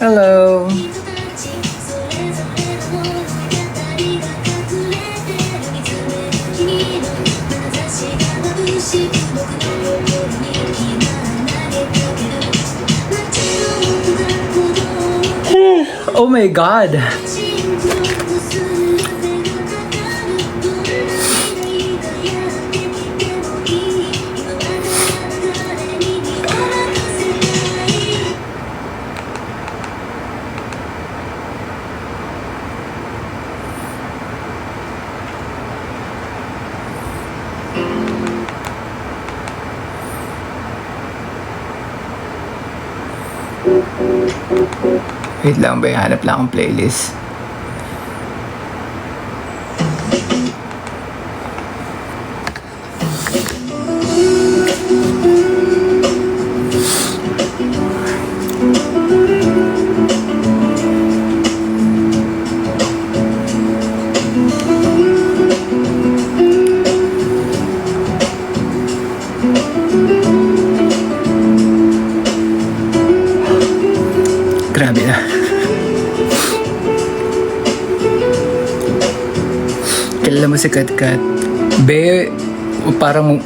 Hello. Oh my God. Wait lang ba? Hanap lang akong playlist. Grabe na. Kilala mo si Katkat? Be, parang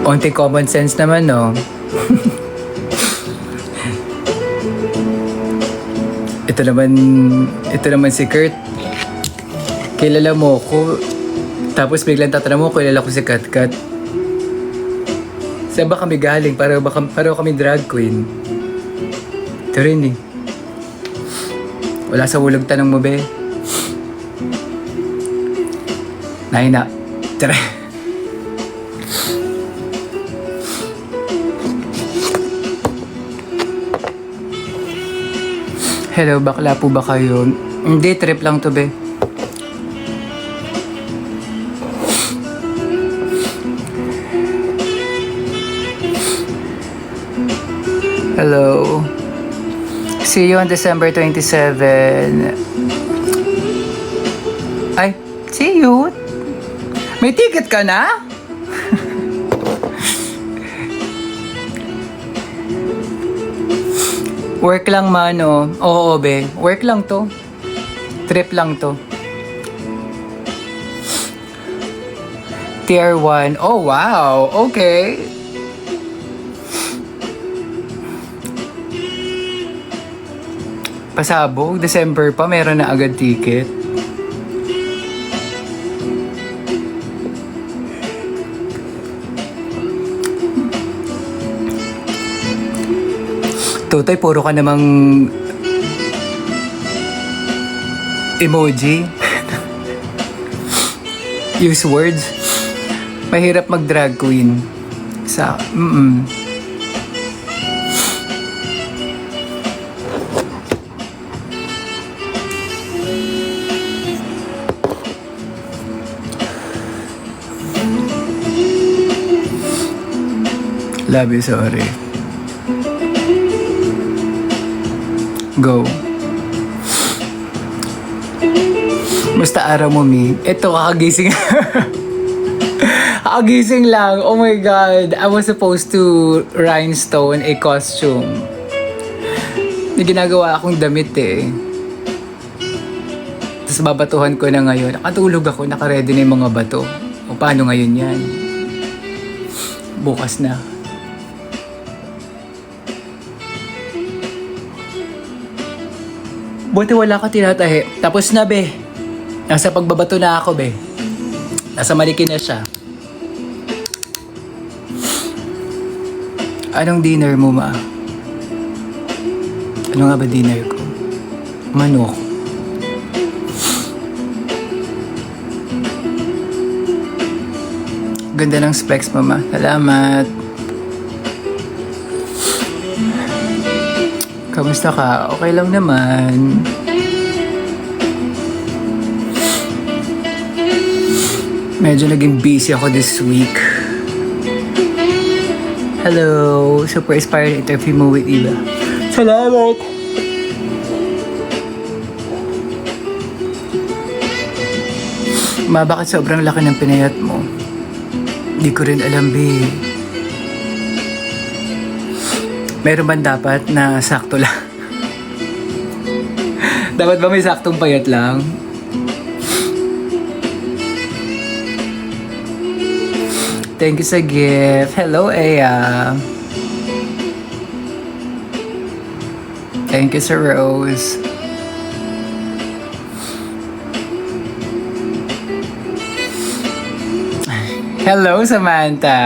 onti common sense naman, no? Ito naman si Kurt. Kilala mo ko, tapos biglang tatanong mo, kilala ko si Katkat. Saan ba kami galing? Pareho kami drag queen. Ito rin eh. Wala sa hulog tanong mo, be. Nahina. Tara. Hello, bakla po ba kayo? Hindi, trip lang to, be. Hello. See you on December 27. Ay, see you. May ticket ka na? Work lang man, oh. Oo, be. Work lang to. Trip lang to. Tier 1. Oh, wow. Okay. Pasabog, December pa, meron na agad ticket. Tutoy, puro ka namang emoji. Use words. Mahirap mag-drag queen. Love you, sorry. Go. Basta araw mo, Mi. Ito, kakagising. Kakagising lang. Oh my God. I was supposed to rhinestone a costume. May ginagawa akong damit eh. Tapos babatuhan ko na ngayon. Nakatulog ako, nakaready na yung mga bato. O paano ngayon yan? Bukas na. Buti wala ka tinatahi. Tapos na, be. Nasa pagbabato na ako, be. Nasa maliki na siya. Anong dinner mo, ma? Ano nga ba dinner ko? Manok. Ganda ng specs, mama. Salamat. Kamusta ka? Okay lang naman. Medyo naging busy ako this week. Hello! Super inspired interview mo with Iba. Salamat! Ma, bakit sobrang laki ng pinayat mo? Hindi ko rin alam, babe. Meron ba dapat na sakto lang? Dapat ba may saktong payat lang? Thank you sa gift. Hello, Aya. Thank you sa rose. Hello, Samantha.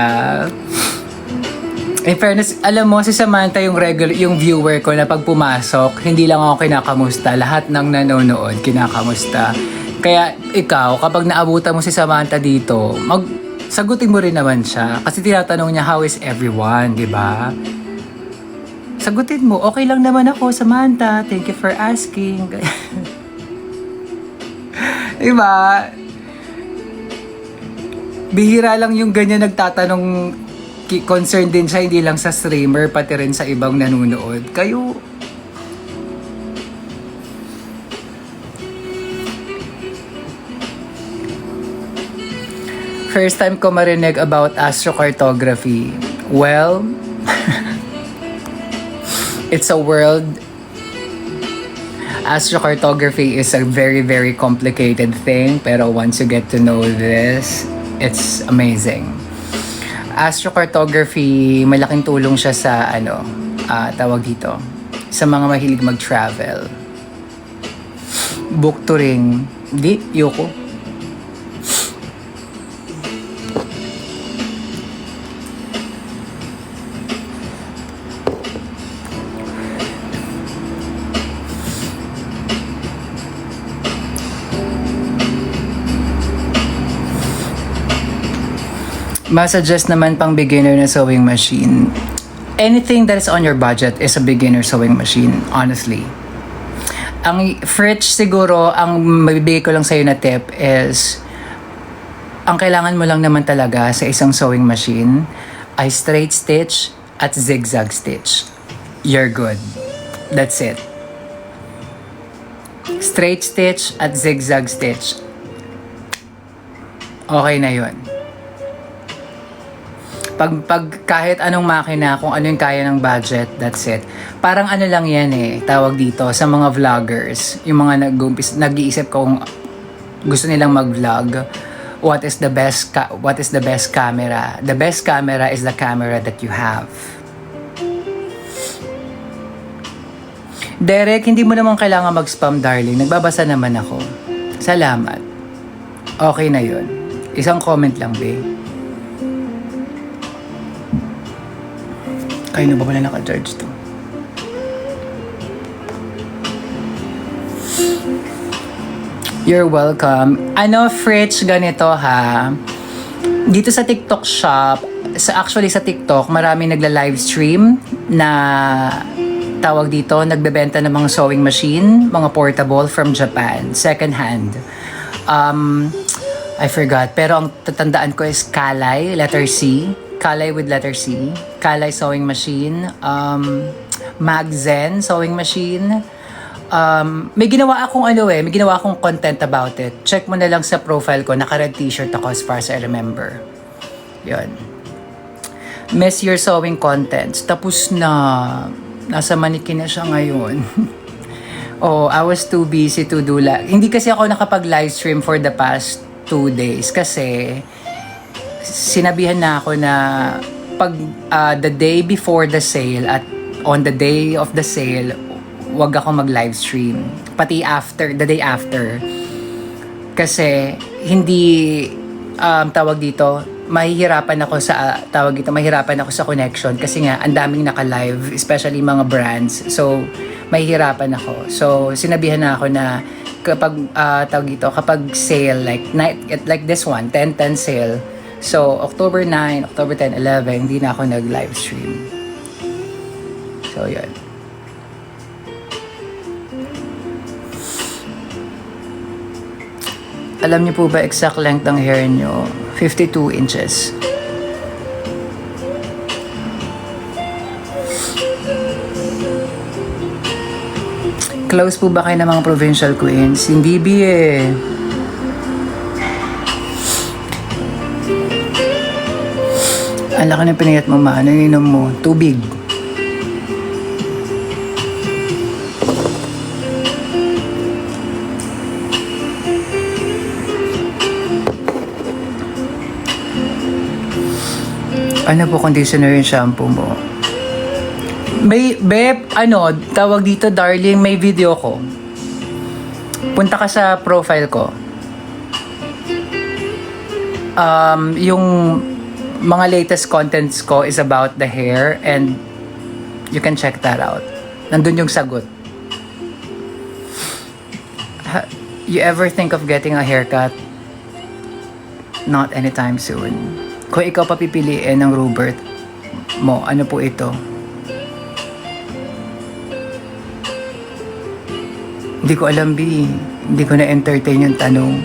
In fairness, alam mo, si Samantha yung viewer ko na pag pumasok, hindi lang ako kinakamusta. Lahat ng nanonood, kinakamusta. Kaya ikaw, kapag naabutan mo si Samantha dito, sagutin mo rin naman siya. Kasi tinatanong niya, how is everyone, di ba? Sagutin mo, okay lang naman ako, Samantha. Thank you for asking. Di ba? Bihira lang yung ganyan nagtatanong, concerned din siya, hindi lang sa streamer, pati rin sa ibang nanonood. Kayo, first time ko marinig about astrocartography. Well, it's a world. Astrocartography is a very, very complicated thing, pero once you get to know this, it's amazing. Astrocartography, malaking tulong siya sa tawag dito, sa mga mahilig mag-travel. Book touring. Di, yoko. Masuggest naman pang beginner na sewing machine. Anything that is on your budget is a beginner sewing machine, honestly. Ang Fritz siguro, ang mabibigay ko lang sa'yo na tip is, ang kailangan mo lang naman talaga sa isang sewing machine ay straight stitch at zigzag stitch. You're good. That's it. Straight stitch at zigzag stitch. Okay na yun. Pag kahit anong makina, kung ano yung kaya ng budget, that's it. Parang ano lang yan tawag dito sa mga vloggers, yung mga nag-iisip kung gusto nilang mag-vlog, what is the best camera? The best camera is the camera that you have. Derek, hindi mo naman kailangan mag-spam, darling. Nagbabasa naman ako. Salamat. Okay na yun. Isang comment lang, babe. Kayo na ba pala naka-charge to? You're welcome. Fritz, ganito ha. Dito sa TikTok shop, actually sa TikTok, maraming nagla-livestream na tawag dito, nagbebenta ng mga sewing machine, mga portable from Japan, second hand. I forgot, pero ang tatandaan ko is Kalay, letter C. Kalay with letter C. Kalay sewing machine. Magzen sewing machine. May ginawa akong content about it. Check mo na lang sa profile ko. Naka-red t-shirt ako as far as I remember. Yun. Miss your sewing contents. Tapos na. Nasa manikin na siya ngayon. Oh, I was too busy to do Hindi kasi ako nakapag-livestream for the past 2 days kasi sinabihan na ako na pag the day before the sale at on the day of the sale, wag ako mag-livestream. Pati the day after. Kasi hindi tawag dito, mahihirapan ako sa connection kasi nga ang daming naka-live, especially mga brands. So mahihirapan ako. So sinabihan na ako na kapag sale like this one, 10-10 sale. So, October 9, October 10, 11, hindi na ako nag-livestream. So, yun. Alam niyo po ba exact length ng hair niyo? 52 inches. Close po ba kayo ng mga provincial queens? Hindi Ang laki ng pinayat mo, ma. Ano ininom mo? Tubig. Ano po conditioner yung shampoo mo? May, Beb, tawag dito, darling, may video ko. Punta ka sa profile ko. Yung mga latest contents ko is about the hair and you can check that out. Nandun yung sagot. You ever think of getting a haircut? Not anytime soon. Kung ikaw papipiliin ng Robert mo, ano po ito? Hindi ko alam, B. Hindi ko na-entertain yung tanong.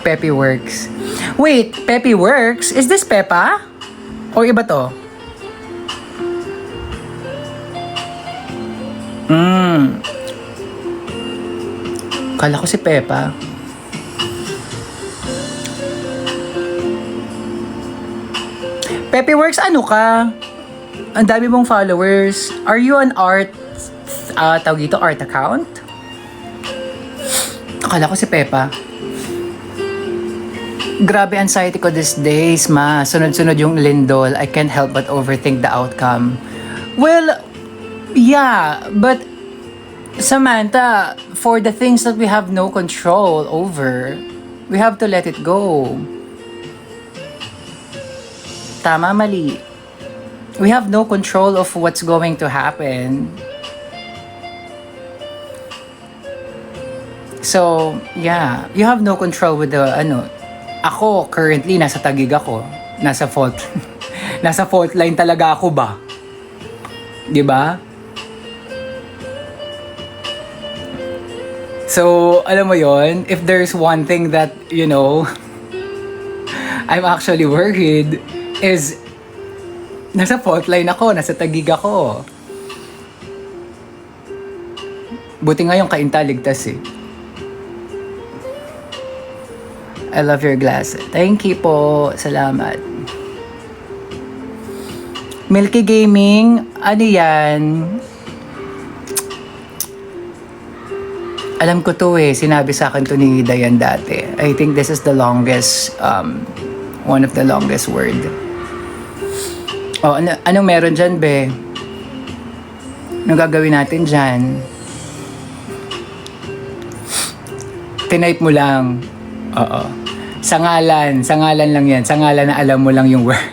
Peppy Works. Wait, Peppy Works? Is this Peppa? O iba to? Kala ko si Peppa. Peppy Works, ano ka? Ang dami mong followers. Are you an art, tawag dito, art account? Akala ko si Peppa. Grabe anxiety ko these days, ma. Sunod-sunod yung lindol. I can't help but overthink the outcome. Well, yeah, but Samantha, for the things that we have no control over, we have to let it go. Tama, mali. We have no control of what's going to happen. So, yeah, you have no control with the, ako, currently, nasa Taguig ako. Nasa fault. Nasa fault line talaga ako ba? Diba? So, alam mo yon, if there's one thing that, I'm actually worried, is nasa fault line ako, nasa Taguig ako. Buti nga yung Kainta ligtas eh. I love your glasses. Thank you po. Salamat. Milky Gaming, ano yan? Alam ko to eh. Sinabi sa akin to ni Dayan dati. I think this is the longest, one of the longest word. Oh, anong meron dyan, be? Anong gagawin natin dyan? Tinype mo lang. Oo. Sa ngalan lang yan. Sa ngalan na alam mo lang yung word.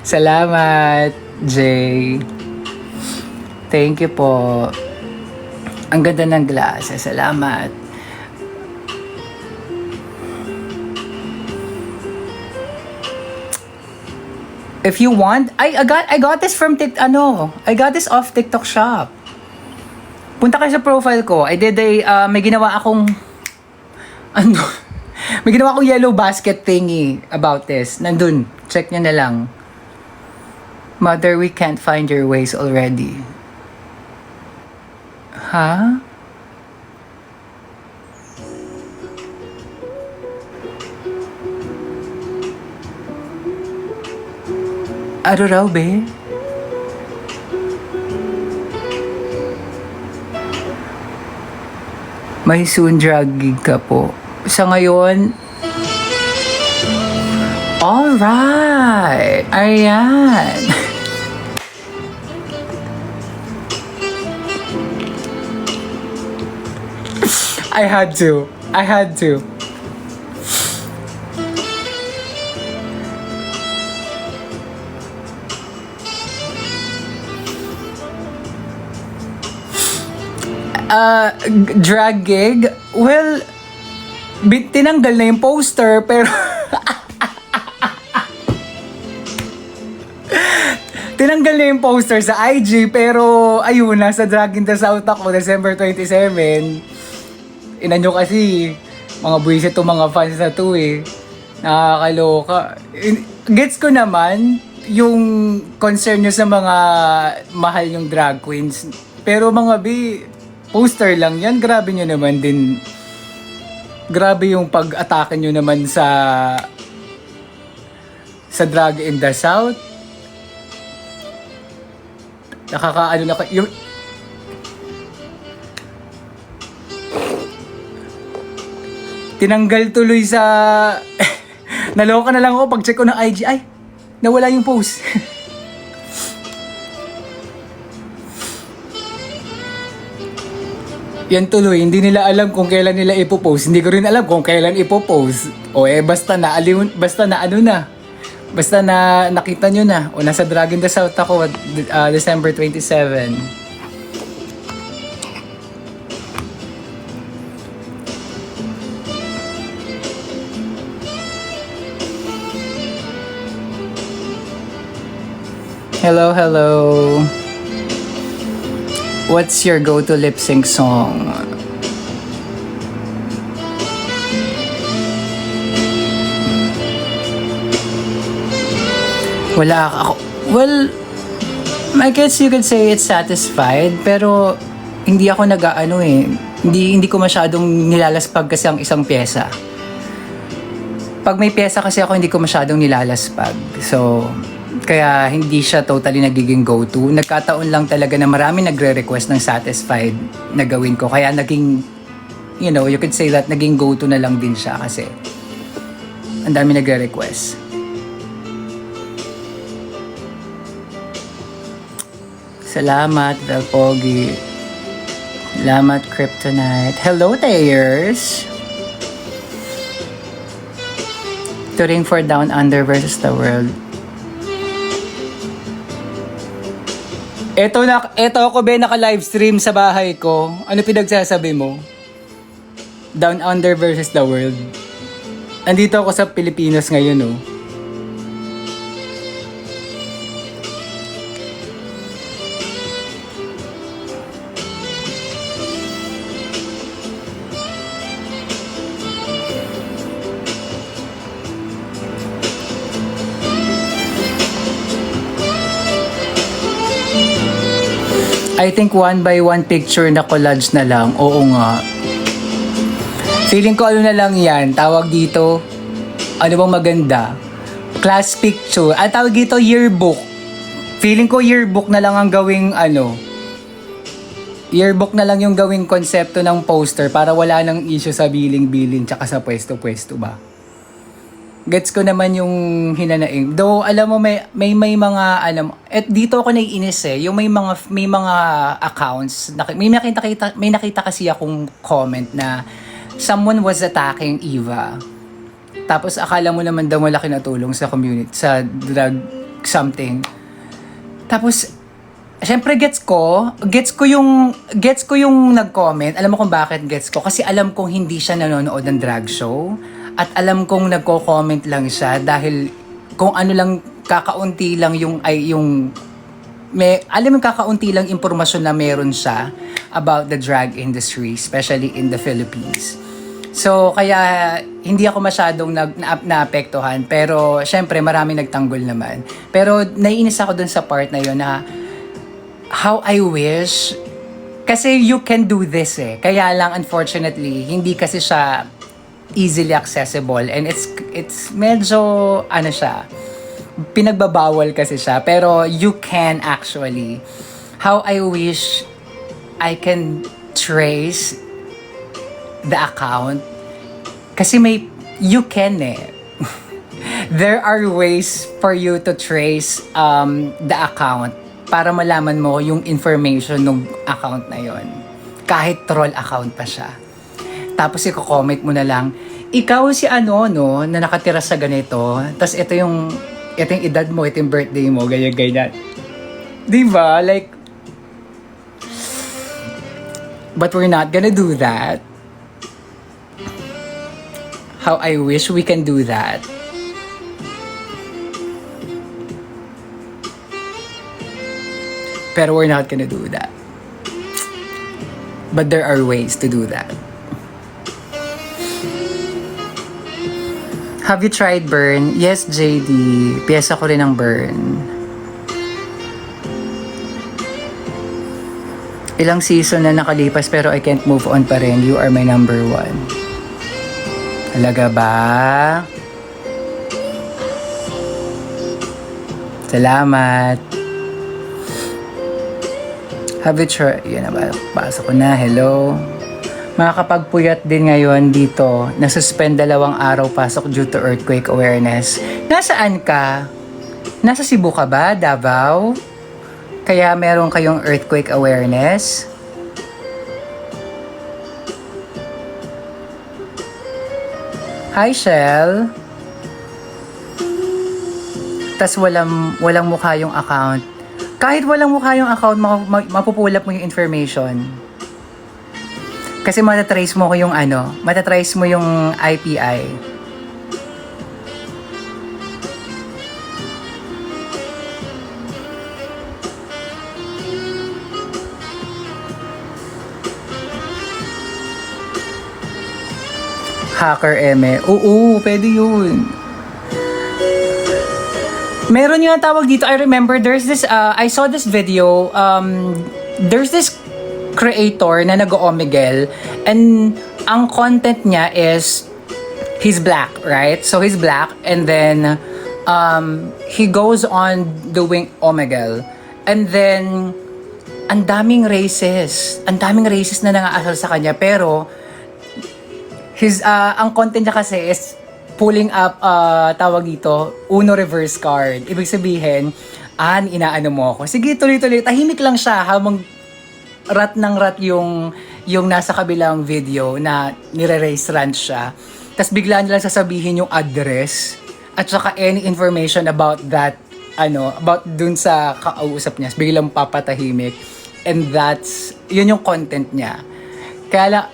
Salamat, Jay. Thank you po. Ang ganda ng glasses. Salamat. If you want, I got this from I got this off TikTok shop. Punta kayo sa profile ko. May ginawa akong may ginawa akong yellow basket thingy about this. Nandun, check nyo na lang. Mother, we can't find your ways already. Ha? Ano raw, be? May soon drag gig ka po. Sa ngayon, alright. Ayan. I had to. Drag gig? Well, tinanggal na yung poster, pero tinanggal na yung poster sa IG, pero ayun, nasa Drag in the South ako, December 27. Inanyo kasi, mga buwisit to mga fans na to eh. Nakakaloka. Gets ko naman yung concern nyo sa mga mahal yung drag queens. Pero mga poster lang yan. Grabe nyo naman din. Grabe yung pag-atake nyo naman sa Drag in the South. Nakakaano na yung tinanggal tuloy sa Naloka na lang ako pag check ko ng IG. Ay, nawala yung post. Yan tuloy, hindi nila alam kung kailan nila ipopost. Hindi ko rin alam kung kailan ipopost. O basta na ano na. Basta na nakita nyo na. O nasa Dragon the South ako December 27. Hello, hello. What's your go-to lip sync song? Wala ako. Well, I guess you could say it's Satisfied, pero hindi ako nag-ano Hindi ko masyadong nilalaspag kasi ang isang pyesa. Pag may pyesa kasi ako, hindi ko masyadong nilalaspag. So, kaya hindi siya totally nagiging go-to. Nagkataon lang talaga na marami nagre-request ng Satisfied na gawin ko. Kaya naging, you could say that naging go-to na lang din siya kasi ang dami nagre-request. Salamat, Velpogi. Salamat, Kryptonite. Hello, Tayers. Turing for Down Under versus the World. Eto ako naka-livestream sa bahay ko. Ano pinagsasabi mo? Down Under versus the World. Andito ako sa Pilipinas ngayon, oh. I think 1x1 picture na collage na lang. Oo nga. Feeling ko ano na lang yan. Tawag dito, ano bang maganda? Class picture. Tawag dito yearbook. Feeling ko yearbook na lang ang gawing yearbook na lang yung gawing konsepto ng poster para wala nang issue sa billing-billing tsaka sa pwesto-pwesto ba. Gets ko naman yung hinanaing. Though, alam mo, may mga, dito ako naiinis yung may mga accounts, may nakita kasi akong comment na someone was attacking Eva. Tapos, akala mo naman daw malaki na tulong sa community, sa drug something. Tapos, syempre gets ko yung nag-comment. Alam mo kung bakit gets ko? Kasi alam kong hindi siya nanonood ng drag show. At alam kong nagko-comment lang siya dahil kung ano lang kakaunti lang kakaunti lang impormasyon na meron siya about the drag industry, especially in the Philippines. So, kaya hindi ako masyadong naapektuhan. Pero, syempre, maraming nagtanggol naman. Pero, naiinis ako dun sa part na yun na how I wish, kasi you can do this Kaya lang, unfortunately, hindi kasi siya easily accessible and it's medyo pinagbabawal kasi siya, pero you can actually. How I wish I can trace the account kasi you can there are ways for you to trace the account para malaman mo yung information ng account na yon kahit troll account pa siya. Tapos i-comment mo na lang, ikaw si na nakatira sa ganito, tapos ito yung edad mo, ito yung birthday mo, ganyan. Diba? Like, but we're not gonna do that. How I wish we can do that. Pero we're not gonna do that. But there are ways to do that. Have you tried Burn? Yes, JD. Piyesa ko rin ang Burn. Ilang season na nakalipas pero I can't move on pa rin. You are my number one. Talaga ba? Salamat. Have you tried? Yan na ba? Pasok ko na. Hello. Makakapagpuyat din ngayon dito. Nasuspend 2 araw pasok due to earthquake awareness. Nasaan ka? Nasa Cebu ka ba? Davao? Kaya meron kayong earthquake awareness? Hi, Shell. Tas walang mukha yung account. Kahit walang mukha yung account, mapupulap mo yung information. Kasi matatrace mo ko yung matatrace mo yung IPI. Hacker eme. Oo, pwede yun. Meron yung tawag dito. I remember there's this, I saw this video. There's this creator na nag-omegle and ang content niya is he's black, right? So he's black and then he goes on doing omegle and then ang daming races na nangaasal sa kanya pero ang content niya kasi is pulling up tawag dito Uno reverse card. Ibig sabihin inaano mo ako. Sige, tuloy-tuloy. Tahimik lang siya habang rat yung nasa kabilang video na nire-race rant siya. Tapos bigla nilang sasabihin yung address at saka any information about that, about dun sa kausap niya. Biglang papatahimik. And yun yung content niya. Kaya lang,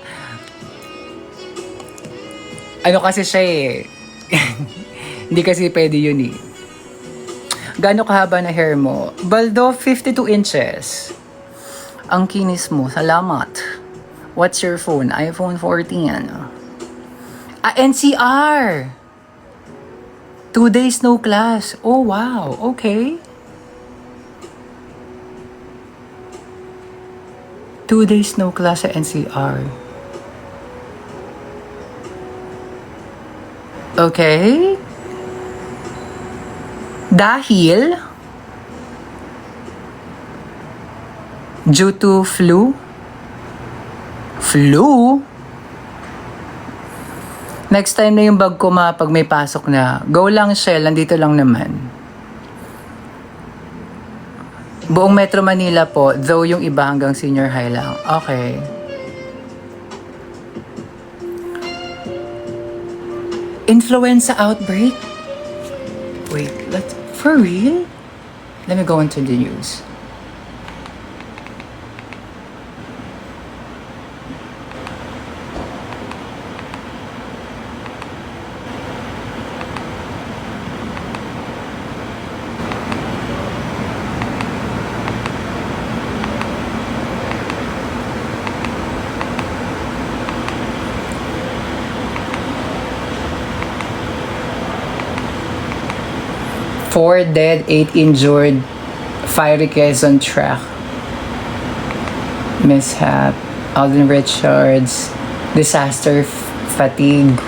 kasi siya hindi kasi pwede yun eh. Gaano kahaba na hair mo? Baldo, 52 inches. Ang kinis mo. Salamat. What's your phone? iPhone 14. NCR. 2 days no class. Oh, wow. Okay. 2 days no class sa NCR. Okay. Dahil due to flu? Next time na yung bag ko pag may pasok na. Go lang, Shell. Nandito lang naman. Buong Metro Manila po. Though yung iba hanggang senior high lang. Okay. Influenza outbreak? Wait, for real? Let me go into the news. Four dead, 8 injured. Fiery Quezon track mishap. Alden Richards. Disaster fatigue.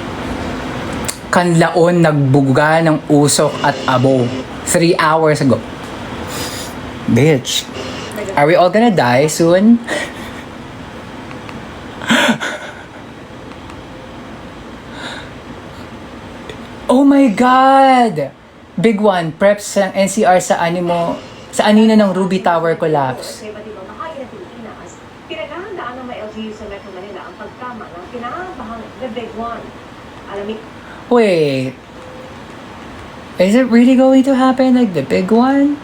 Kanlaon nagbuga ng usok at abo. 3 hours ago. Bitch. Are we all gonna die soon? Oh my God! Big one, preps ng NCR sa anino ng Ruby Tower collapse. Sa iba't ibang bahagi ng Pilipinas, pinaghahandaan ng mga LGU sa Metro Manila ang pagtama ng pinakabahang The Big One. Alamig. Wait. Is it really going to happen like the big one?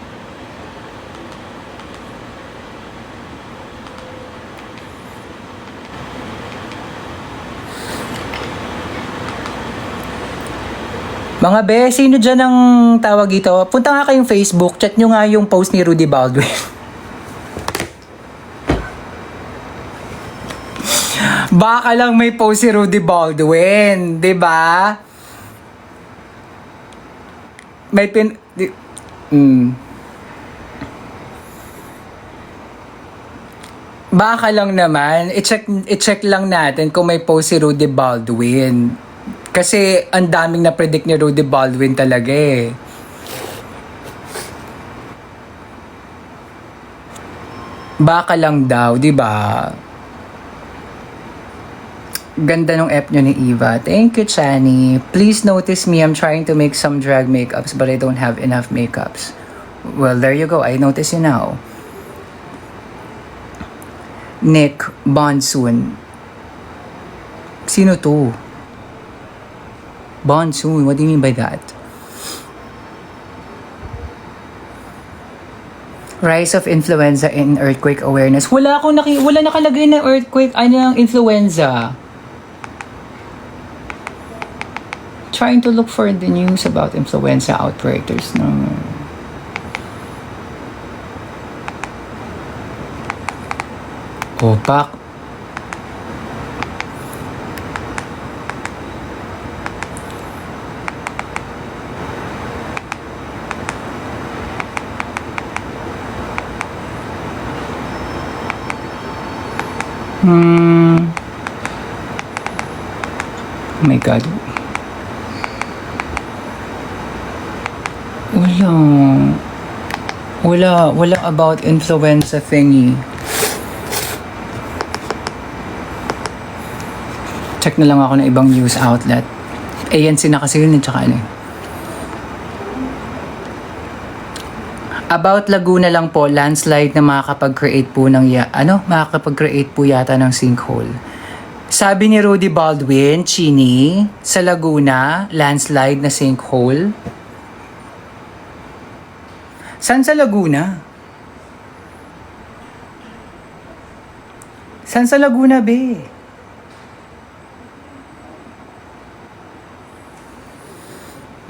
Mga be, sino dyan ang tawag ito? Punta nga kayong Facebook, check nyo nga yung post ni Rudy Baldwin. Baka lang may post si Rudy Baldwin, 'di ba? May Baka lang naman, i-check lang natin kung may post si Rudy Baldwin. Kasi ang daming na-predict ni Rudy Baldwin talaga eh. Baka lang daw, 'di ba? Ganda nung app nyo ni Eva. Thank you, Chani. Please notice me. I'm trying to make some drag makeups but I don't have enough makeups. Well, there you go. I notice you now. Nick Bonsoon. Sino to? Bonsoon. What do you mean by that? Rise of influenza in earthquake awareness. Wala nakalagay na earthquake, ano yung influenza. Trying to look for the news about influenza outbreak. There's no... Opak. Oh my God. Wala about influenza thingy. Check na lang ako ng ibang news outlet. ANC na kasi yun, tsaka ano. About Laguna lang po, landslide na makakapag-create po makakapag-create po yata ng sinkhole. Sabi ni Rudy Baldwin, Chini, sa Laguna, landslide na sinkhole. Saan sa Laguna? Saan sa Laguna, be?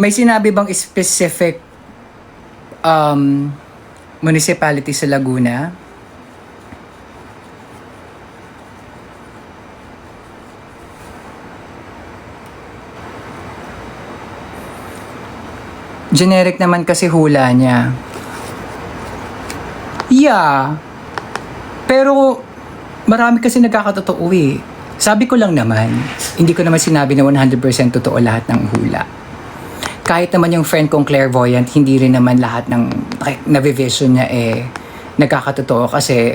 May sinabi bang specific municipality sa Laguna? Generic naman kasi hula niya. Yeah. Pero marami kasi nagkakatotoo eh. Sabi ko lang naman, hindi ko naman sinabi na 100% totoo lahat ng hula. Kahit naman yung friend kong clairvoyant, hindi rin naman lahat ng navivision niya nagkakatotoo kasi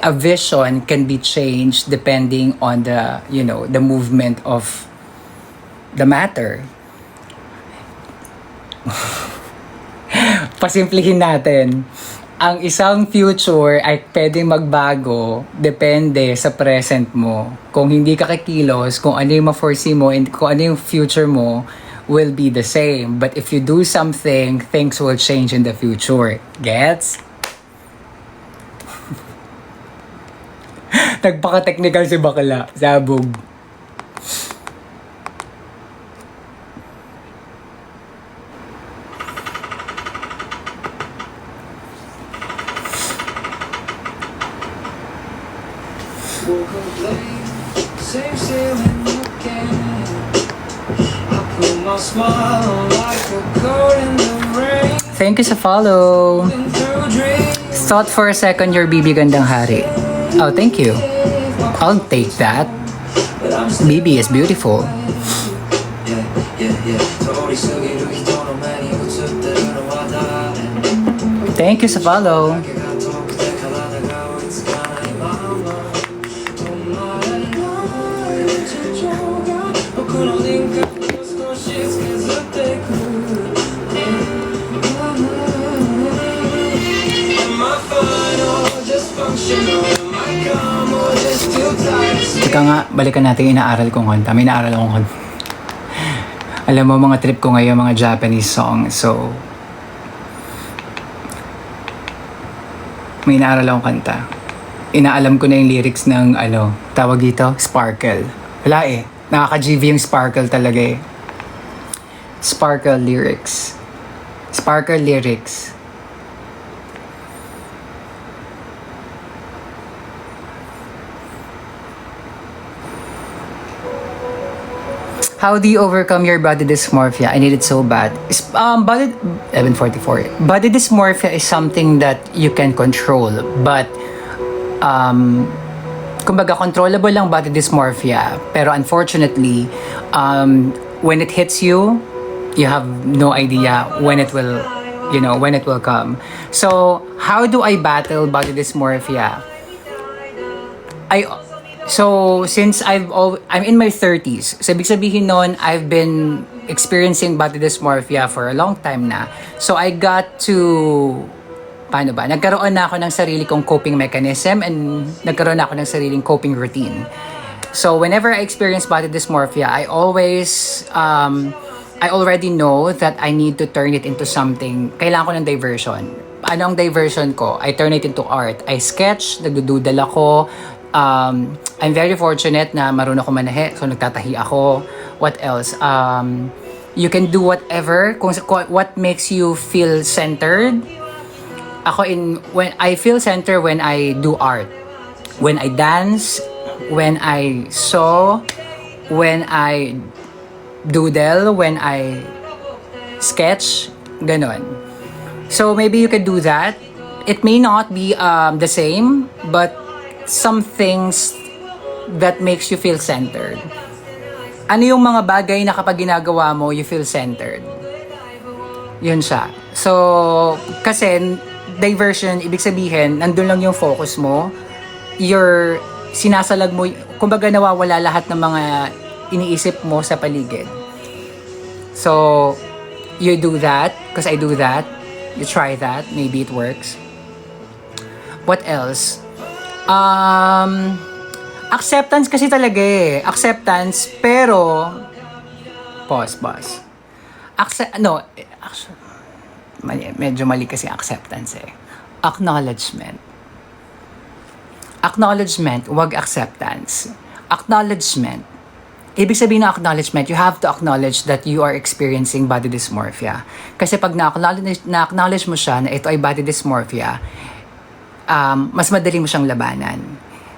a vision can be changed depending on the movement of the matter. Pasimplihin natin. Ang isang future ay pwedeng magbago depende sa present mo. Kung hindi ka kikilos, kung ano yung ma-foresee mo, and kung ano yung future mo will be the same. But if you do something, things will change in the future. Gets? Nagpaka-technical si bakla. Sabog. Thank you sa follow. Thought for a second you're Bibi Gandang Hari. Oh, thank you. I'll take that. Bibi is beautiful. Thank you sa follow. Teka nga, balikan natin yung inaaral kong kanta. May inaaral akong kanta. Alam mo, mga trip ko ngayon, mga Japanese songs. So, may inaaral akong kanta. Inaalam ko na yung lyrics ng, tawag dito, Sparkle. Wala eh. Nakaka-GV yung Sparkle talaga eh. Sparkle lyrics. Sparkle lyrics. How do you overcome your body dysmorphia? I need it so bad. 11:44. Body dysmorphia is something that you can control, but kumbaga controllable lang body dysmorphia. Pero unfortunately, when it hits you, you have no idea when it will come. So, how do I battle body dysmorphia? So, since I'm in my 30s, so ibig sabihin nun, I've been experiencing body dysmorphia for a long time na. So, I got to, paano ba? Nagkaroon na ako ng sarili kong coping mechanism and nagkaroon na ako ng sariling coping routine. So, whenever I experience body dysmorphia, I already know that I need to turn it into something. Kailangan ko ng diversion. Ano ang diversion ko? I turn it into art. I sketch, nagdududal ako. I'm very fortunate na marunong ako manahe, so nagtatahi ako. What else? You can do whatever, what makes you feel centered. When I feel centered when I do art, when I dance, when I sew, when I doodle, when I sketch, ganon. So maybe you can do that. It may not be the same, but some things that makes you feel centered. Ano yung mga bagay na kapag ginagawa mo, you feel centered? Yun siya. So, kasi diversion, ibig sabihin, nandun lang yung focus mo. Sinasalag mo, kumbaga nawawala lahat ng mga iniisip mo sa paligid. So, you do that, because I do that. You try that, maybe it works. What else? Acceptance kasi talaga eh. Acceptance, pero pause. Medyo mali kasi acceptance eh. Acknowledgement, wag acceptance. Acknowledgement. Ibig sabihin ng acknowledgement, you have to acknowledge that you are experiencing body dysmorphia. Kasi pag na-acknowledge mo siya na ito ay body dysmorphia, mas madali mo siyang labanan.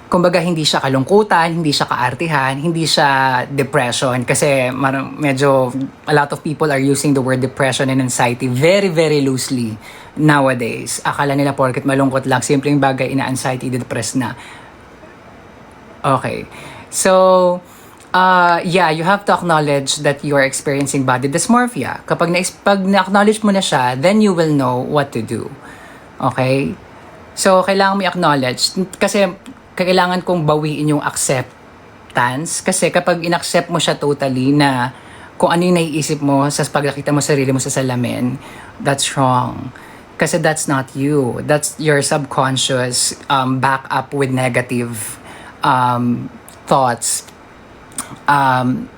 Kumbaga, hindi siya kalungkutan, hindi siya kaartihan, hindi siya depression. Kasi medyo a lot of people are using the word depression and anxiety very, very loosely nowadays. Akala nila porket malungkot lang, simpleng bagay, ina-anxiety, depressed na. Okay. So, you have to acknowledge that you are experiencing body dysmorphia. Kapag na-acknowledge mo na siya, then you will know what to do. Okay? So, kailangan mo i-acknowledge. Kasi, kailangan kong bawiin yung acceptance. Kasi kapag in-accept mo siya totally na kung ano yung naiisip mo sa pagkakita mo sarili mo sa salamin, that's wrong. Kasi that's not you. That's your subconscious back up with negative thoughts.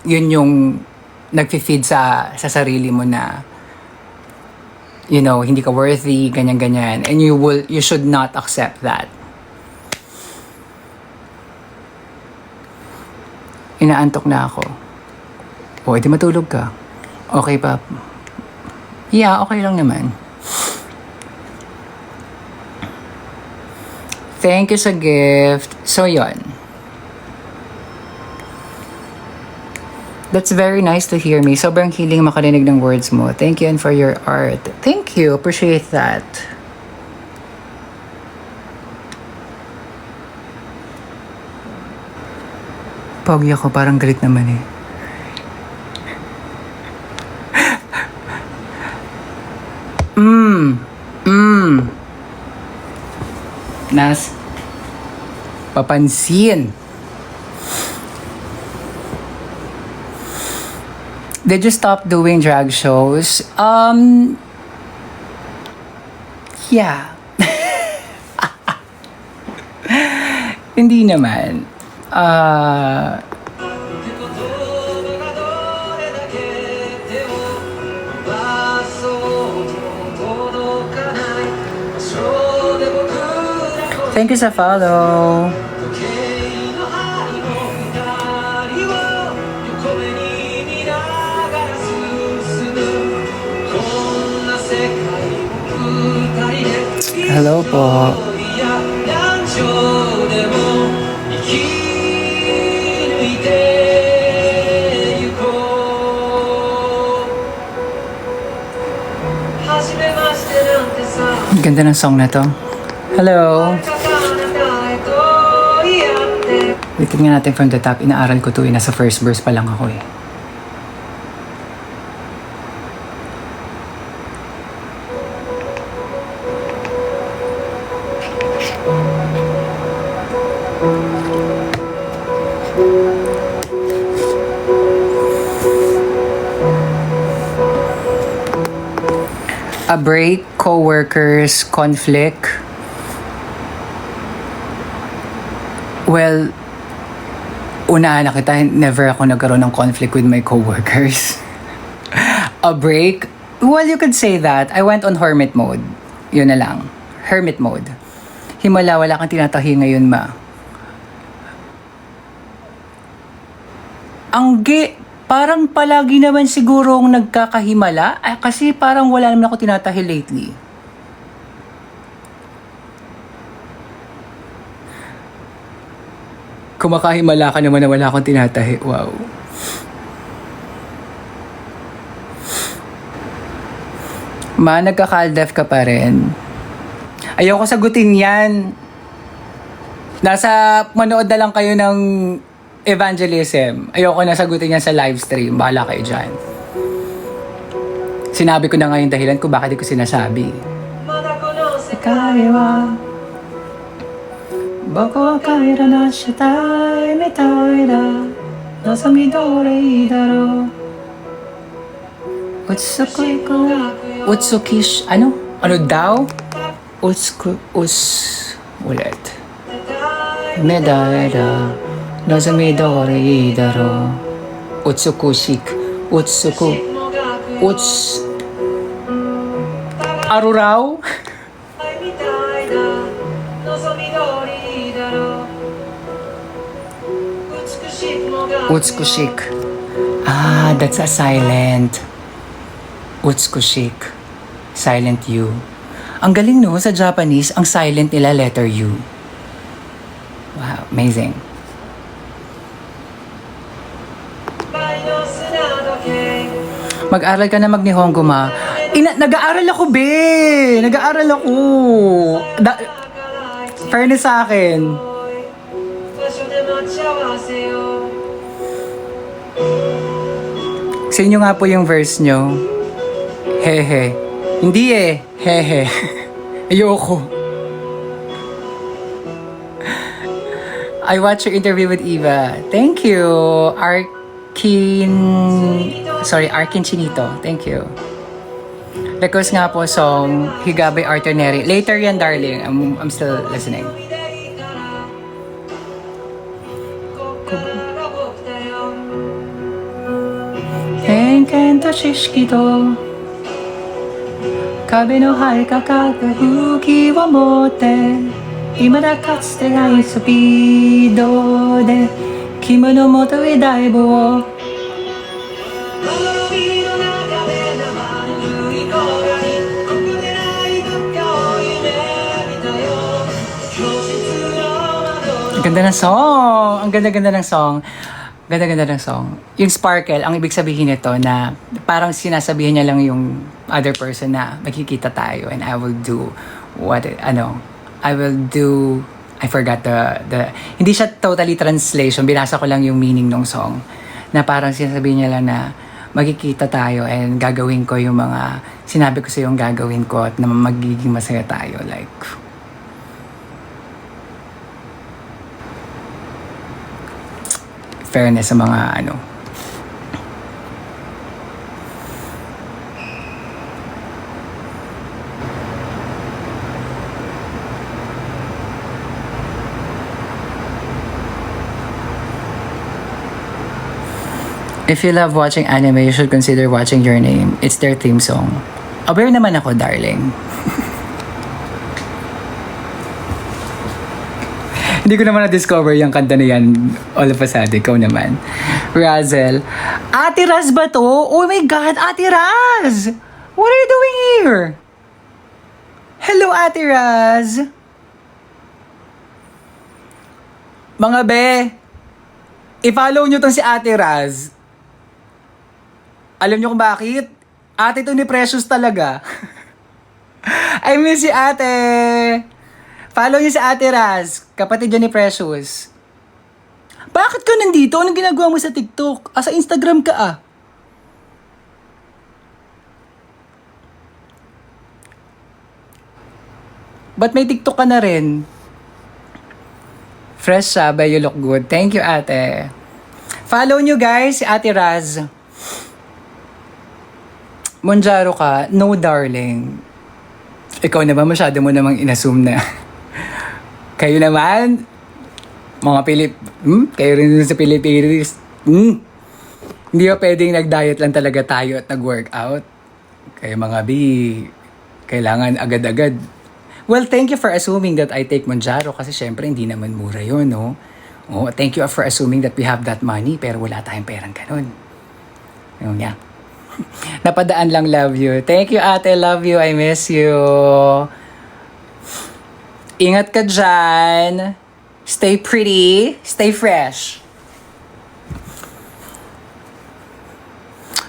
Yun yung nag-feed sa sarili mo na hindi ka worthy, ganyan-ganyan. And you should not accept that. Inaantok na ako. O, edi matulog ka. Okay pa? Yeah, okay lang naman. Thank you sa gift. So, yon. That's very nice to hear me. Sobrang healing makarinig ng words mo. Thank you and for your art. Thank you. Appreciate that. Pogi ako. Parang galit naman eh. Nas. Papansin. Did you stop doing drag shows? Yeah. Hindi naman. Thank you sa follow. Hello po. Ganda ng song na to. Hello. Tingnan natin from the top. Inaaral ko to eh. Nasa first verse pa lang ako eh. A break, co-workers, conflict. Well, unahan na kita, never ako nagkaroon ng conflict with my co-workers. A break? Well, you could say that. I went on hermit mode. Yun na lang. Hermit mode. Himala, wala kang tinatahi ngayon, ma. Parang palagi naman siguro ang nagkakahimala. Kasi parang wala naman ako tinatahi lately. Kumakahimala ka naman na wala akong tinatahi. Wow. Ma, nagka-caldef ka pa rin. Ayoko sagutin yan. Manood na lang kayo ng evangelism. Ayoko na sagutin yan sa live stream. Bahala kayo dyan. Sinabi ko na nga yung dahilan ko bakit di ko sinasabi. Kaiwa Boko wa kaira na shitai mitai da Nozomi dore ii daro Utsukish Ano? Ano daw? Ulit Medai da Nozomi dore ii daro Utsukushik Aruraw? Utsukushik. That's a silent. Utsukushik. Silent U. Ang galing no, sa Japanese, ang silent nila letter U. Wow, amazing. Mag-aral ka na mag-Nihongo, ma. Nag-aaral ako, be! Nag-aaral ako. Fairness sa akin. Sa inyo nga po yung verse nyo. Hehe. Hindi eh. Hehe. Ayoko. I watched your interview with Eva. Thank you. Arkin Chinito. Thank you. Request nga po song Higabe Arthur Neri. Later yan, darling. I'm still listening. Kenken to shishiki to Kabe no hai kakata fuki wo motte Imada katsude nai speedo de Kimi no moto e daibu wo Ganda ng song! Ang ganda-ganda ng song. Ganda-ganda ng song. Yung sparkle, ang ibig sabihin nito na parang sinasabihan niya lang yung other person na magkikita tayo and I will do I forgot the hindi siya totally translation. Binasa ko lang yung meaning ng song. Na parang sinasabihan niya lang na magkikita tayo and gagawin ko yung mga sinabi ko sa yung gagawin ko at na magiging masaya tayo. Like, fairness sa mga ano. If you love watching anime, you should consider watching Your Name. It's their theme song. Aware naman ako, darling. Hindi ko naman na-discover yung kanta na yan all of a sudden. Ikaw naman. Razel. Ate Raz ba to? Oh my God, Ate Raz! What are you doing here? Hello, Ate Raz! Mga be, i-follow nyo tong si Ate Raz. Alam nyo kung bakit? Ate to ni Precious talaga. I miss you, ate! Follow niyo si Ate Raz, kapatid niya ni Precious. Bakit ka nandito? Anong ginagawa mo sa TikTok? Sa Instagram ka Ba't may TikTok ka na rin? Fresh siya, but you look good. Thank you, ate. Follow niyo guys, si Ate Raz. Monjaro ka, no darling. Ikaw naman masyado mo namang inassume na kayo naman, mga kayo rin sa Pilipinas, hindi ba pwedeng nag-diet lang talaga tayo at nag-workout? Kaya mga B, kailangan agad-agad. Well, thank you for assuming that I take Monjaro kasi syempre hindi naman mura yun, no? Oh, thank you for assuming that we have that money pero wala tayong perang ganun. Yun nga. Napadaan lang, love you. Thank you, ate. Love you. I miss you. Ingat ka dyan. Stay pretty. Stay fresh.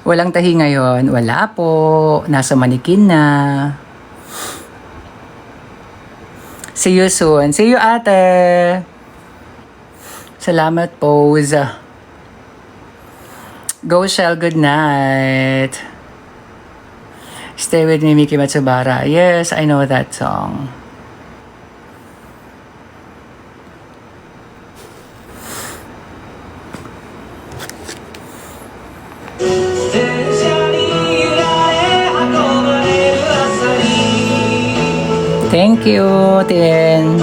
Walang tahi ngayon. Wala po. Nasa manikin na. See you soon. See you, ate. Salamat, Pose. Go, Shell. Good night. Stay with me, Miki Matsubara. Yes, I know that song. Thank you, Tin.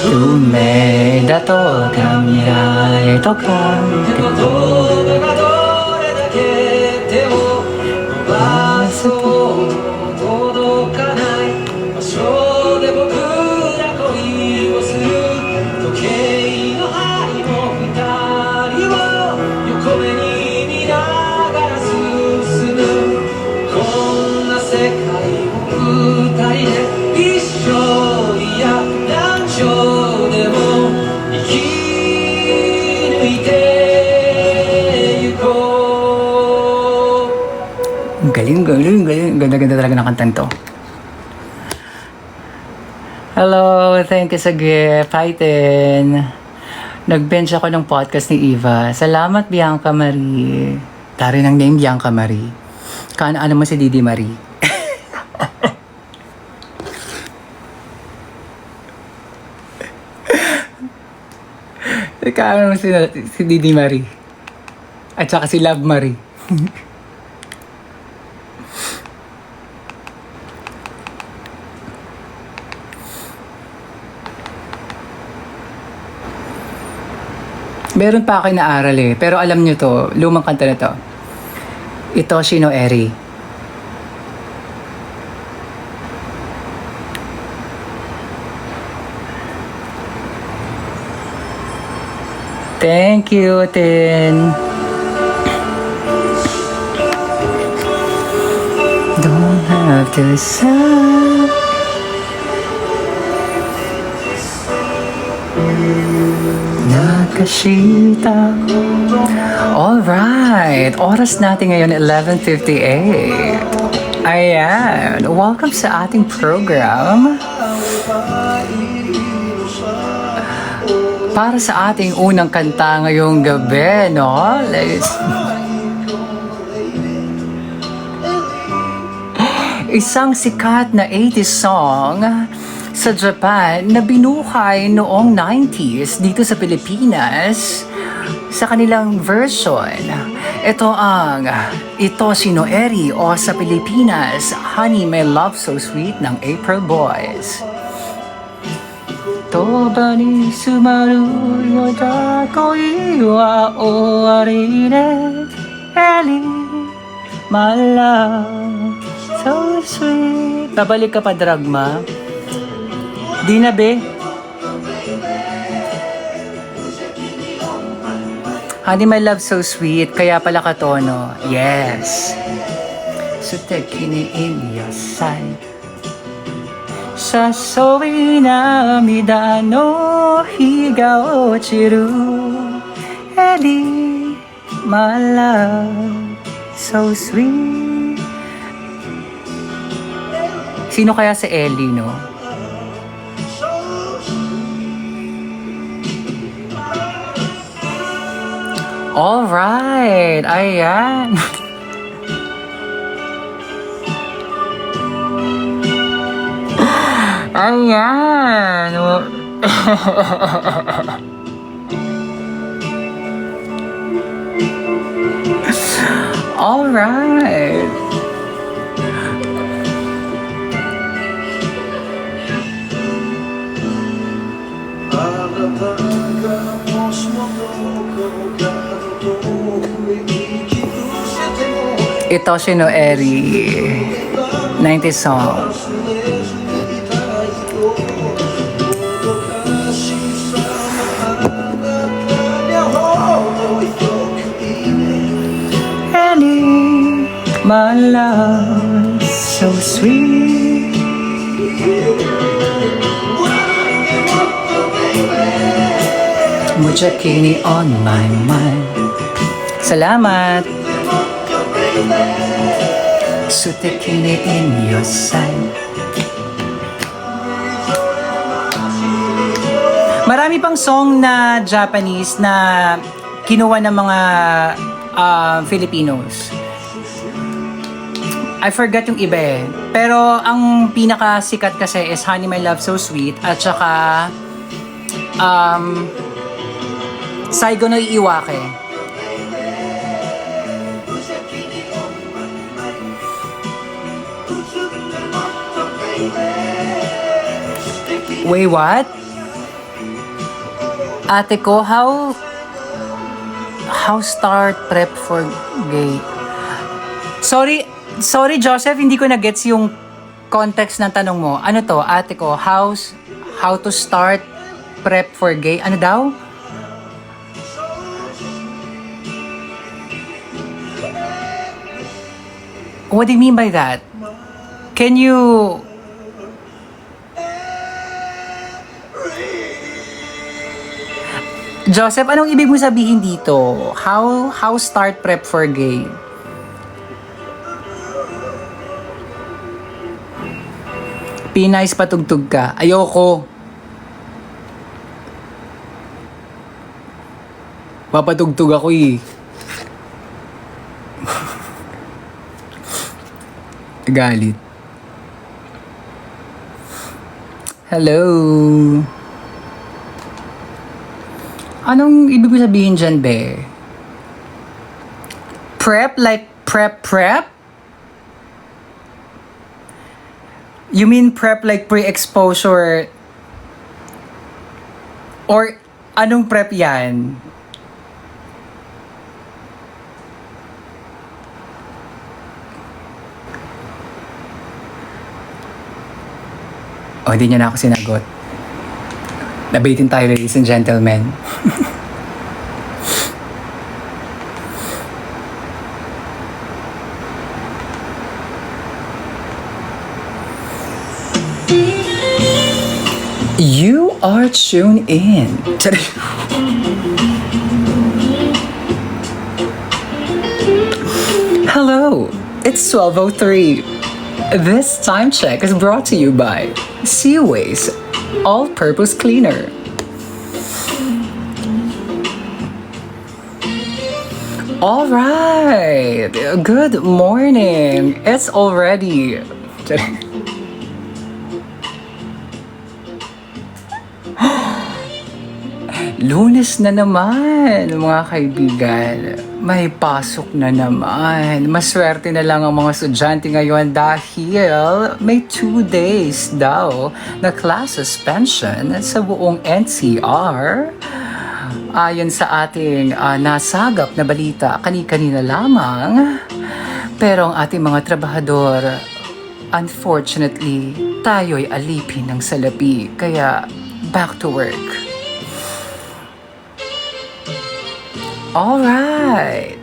運命だとか未来とか言葉がどれだけ手を伸ばそう届かない場所で僕ら恋をする時計の針も二人を横目に見ながら進むこんな世界を二人で一生いや何生galing. Ganda talaga ng kantang to. Hello, thank you sa gift. Hi, Tin. Nag-bench ako ng podcast ni Eva. Salamat, Bianca Marie. Tari ng name, Bianca Marie. Kaano mo si Didi Marie? Kaano mo si Didi Marie? At saka si Love Marie. Meron pa ako inaaral eh. Pero alam nyo to, lumang kanta na to. Itoshi no Eri. Thank you, Tin. Don't have to say. Nakashita. Alright, oras natin ngayon 11:58. Ayan, welcome sa ating program. Para sa ating unang kanta ngayong gabi, no? Isang sikat na 80s song sa Japan na binuhay noong 90s dito sa Pilipinas sa kanilang version. Ito ang Itoshi no Eri o sa Pilipinas, Honey My Love So Sweet ng April Boys. Toba ni sumaru yoda koi wa owari ne Ellie My Love So Sweet. Babalik ka pa, Dragma? Di na, be. Honey, my love so sweet. Kaya pala katono. Yes. So take me in your side. Sasoi namida no hi ga ochiru. Ellie, my love so sweet. Sino kaya si Ellie, no? Alright, ayan. Ayan. Alright. Ito si Noeri. 90 song. Ellie, my love, so sweet. Mucha kini on my mind. Salamat. Sutekine in your sight. Marami pang song na Japanese na kinuha ng mga Filipinos. I forgot yung iba eh. Pero ang pinakasikat kasi is Honey My Love So Sweet at saka Saigo no Iiwake. Wait, what? Ate ko, how start prep for gay? Sorry Joseph, hindi ko na-gets yung context ng tanong mo. Ano to, ate ko, how to start prep for gay? Ano daw? What do you mean by that? Can you... Joseph, anong ibig mo sabihin dito? How start prep for gay? Pinais patugtog ka. Ayoko. Papatugtog ako eh. Galit. Hello. Anong ibig sabihin dyan, be? Prep? Like prep? You mean prep like pre-exposure? Or anong prep yan? Oh, hindi niya na ako sinagot. Nabitin tayo, ladies and gentlemen. You are tuned in. Hello, it's 12:03. This time check is brought to you by Seaways All-Purpose Cleaner. All right. Good morning. It's already Lunes na naman, mga kaibigan. May pasok na naman. Maswerte na lang ang mga estudyante ngayon dahil may 2 days daw na class suspension sa buong NCR. Ayon sa ating nasagap na balita kani-kanina lamang. Pero ang ating mga trabahador, unfortunately, tayo'y alipin ng salapi. Kaya, back to work. Alright.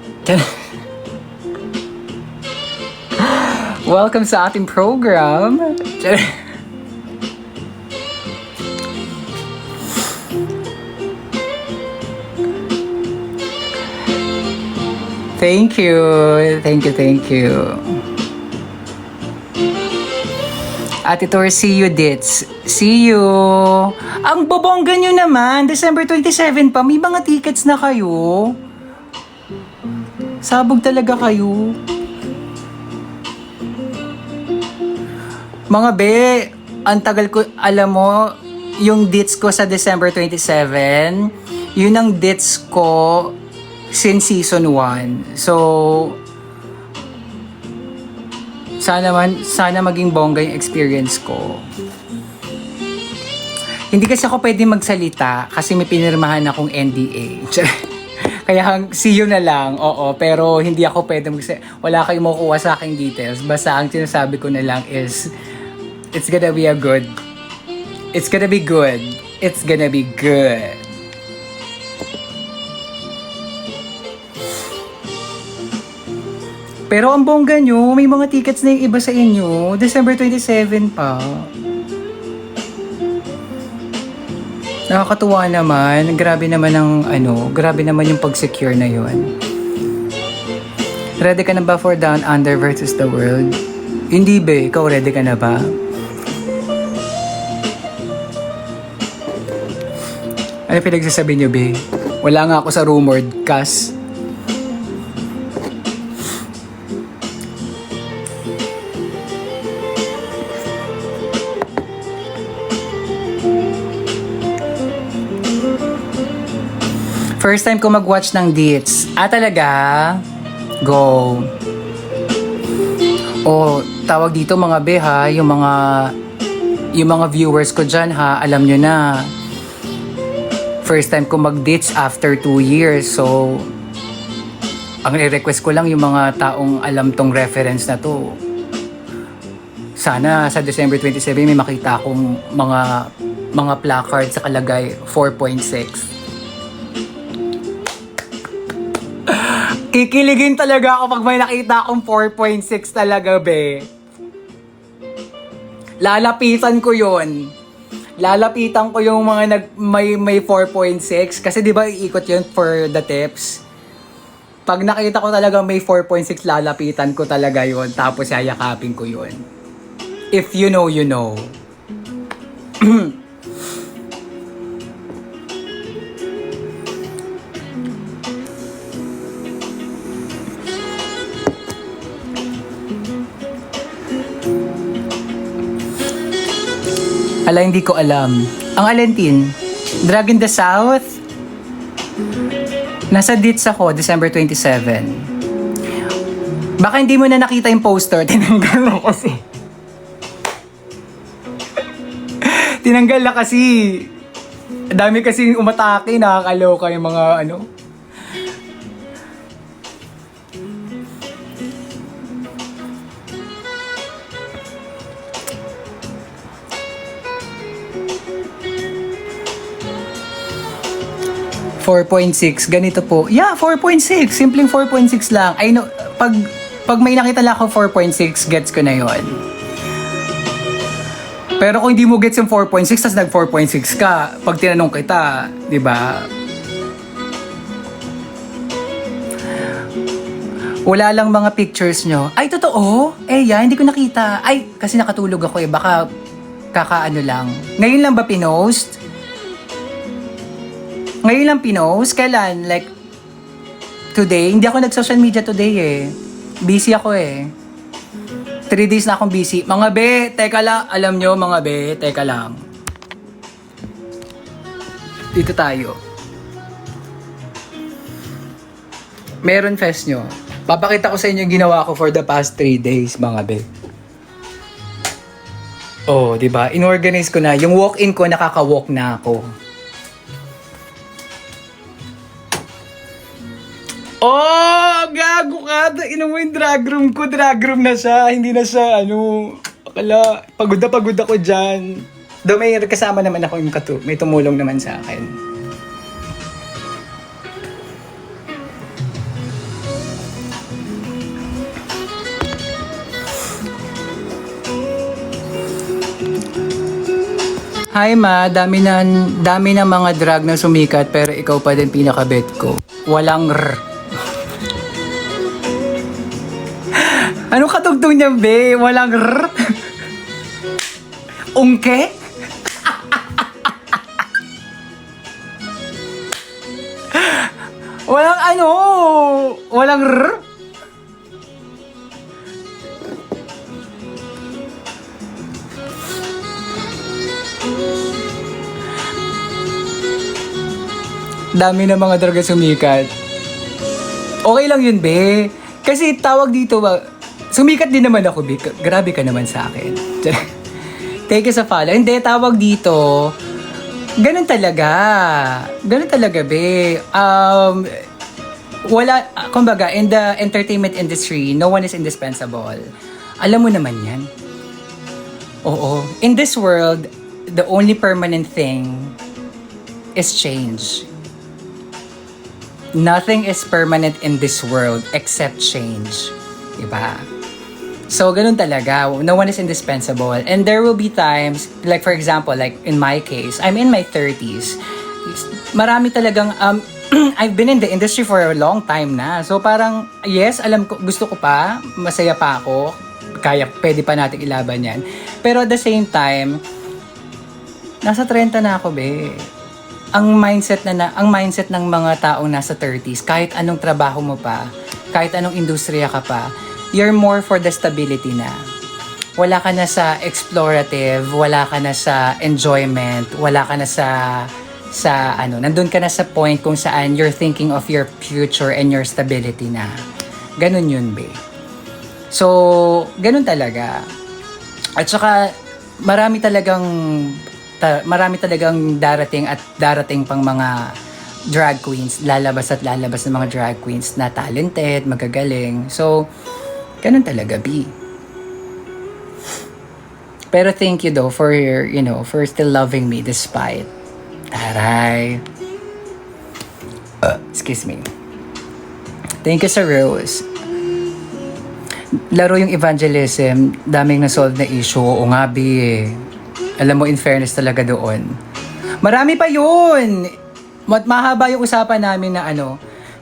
Welcome sa ating program. Thank you. Ate Tor, see you, Dits. See you. Ang bobongga nyo naman, December 27 pa, may mga tickets na kayo. Sabog talaga kayo. Mga be, ang tagal ko, alam mo, yung dates ko sa December 27, yun ang dates ko since season 1. So, Sana maging bongga yung experience ko. Hindi kasi ako pwede magsalita kasi may pinirmahan akong NDA. Kaya see you na lang, oo. Pero hindi ako pwede wala kayong makukuha sa aking details. Basta ang sinasabi ko na lang is, it's gonna be good. It's gonna be good. Pero ang bongga nyo, may mga tickets na yung iba sa inyo. December 27 pa. Nakakatuwa naman. Grabe naman grabe naman yung pag-secure na yun. Ready ka na ba for Down Under versus the World? Hindi be, ikaw ready ka na ba? Ano pinagsasabi nyo be? Wala nga ako sa rumored cast. First time ko mag-watch ng Deets. Talaga? Go. Tawag dito mga be ha, yung mga viewers ko dyan ha, alam nyo na. First time ko mag-Deets after 2 years. So, ang i-request ko lang yung mga taong alam tong reference na to. Sana sa December 27 may makita akong mga placards sa kalagay 4.6. Kikiligin talaga ako pag may nakita akong 4.6 talaga, be. Lalapitan ko yun. Lalapitan ko yung mga may 4.6. Kasi di ba iikot yun for the tips? Pag nakita ko talaga may 4.6, lalapitan ko talaga yun. Tapos yayakapin ko yun. If you know, you know. Hindi ko alam. Ang Alentin, Drag in the South. Nasa Deets ako, December 27. Baka hindi mo na nakita yung poster. Tinanggal na kasi. Tinanggal na kasi. Dami kasing umatake. Nakakaloka yung mga 4.6, ganito po. Yeah, 4.6. Simpleng 4.6 lang. I know, pag may nakita lang ako 4.6, gets ko na yon. Pero kung hindi mo gets yung 4.6, tas nag 4.6 ka, pag tinanong kita, di ba? Wala lang mga pictures nyo. Ay, totoo? Hindi ko nakita. Ay, kasi nakatulog ako eh. Baka kakaano lang. Ngayon lang ba pinost? Ngayon lang pinost? Kailan? Like, today? Hindi ako nag-social media today eh. Busy ako eh. 3 days na akong busy. Mga be, teka lang. Alam nyo, mga be, teka lang. Dito tayo. Meron fest nyo. Papakita ko sa inyo yung ginawa ko for the past 3 days, mga be. Diba? In-organize ko na. Yung walk-in ko, nakaka-walk na ako. Gago ka. Ino mo yung drag room ko. Drag room na siya. Hindi na siya, akala, pagod ako dyan. Though may kasama naman ako yung may tumulong naman sa akin. Hi ma, dami na mga drag na sumikat pero ikaw pa din pinaka-bet ko. Walang Anong katugtog niya, be? Walang Ungke? Walang Dami na mga draga sumikat. Okay lang yun, be. Kasi tawag dito ba, Sumikat din naman ako, Bi. Grabe ka naman sa akin. Take it sa follow. Hindi, tawag dito. Ganun talaga. Ganun talaga, Be. Kumbaga, in the entertainment industry, no one is indispensable. Alam mo naman yan. Oo. In this world, the only permanent thing is change. Nothing is permanent in this world except change. Diba? So, ganun talaga. No one is indispensable. And there will be times, like for example, like in my case, I'm in my 30s. Marami talagang, I've been in the industry for a long time na. So, parang, yes, alam ko, gusto ko pa, masaya pa ako, pwede pa natin ilaban yan. Pero at the same time, nasa 30 na ako, Be. Ang mindset ng mga taong nasa 30s, kahit anong trabaho mo pa, kahit anong industriya ka pa, you're more for the stability na. Wala ka na sa explorative, wala ka na sa enjoyment, wala ka na sa nandun ka na sa point kung saan you're thinking of your future and your stability na. Ganun yun, Be. So, ganun talaga. At saka, marami talagang darating pang mga drag queens, lalabas ng mga drag queens na talented, magagaling. So, ganun talaga, B. Pero thank you though for for still loving me despite. Taray. Excuse me. Thank you sa Rose. Laro yung evangelism, daming na-solve na issue. O nga, B. Alam mo, in fairness talaga doon. Marami pa yun! Mahaba yung usapan namin na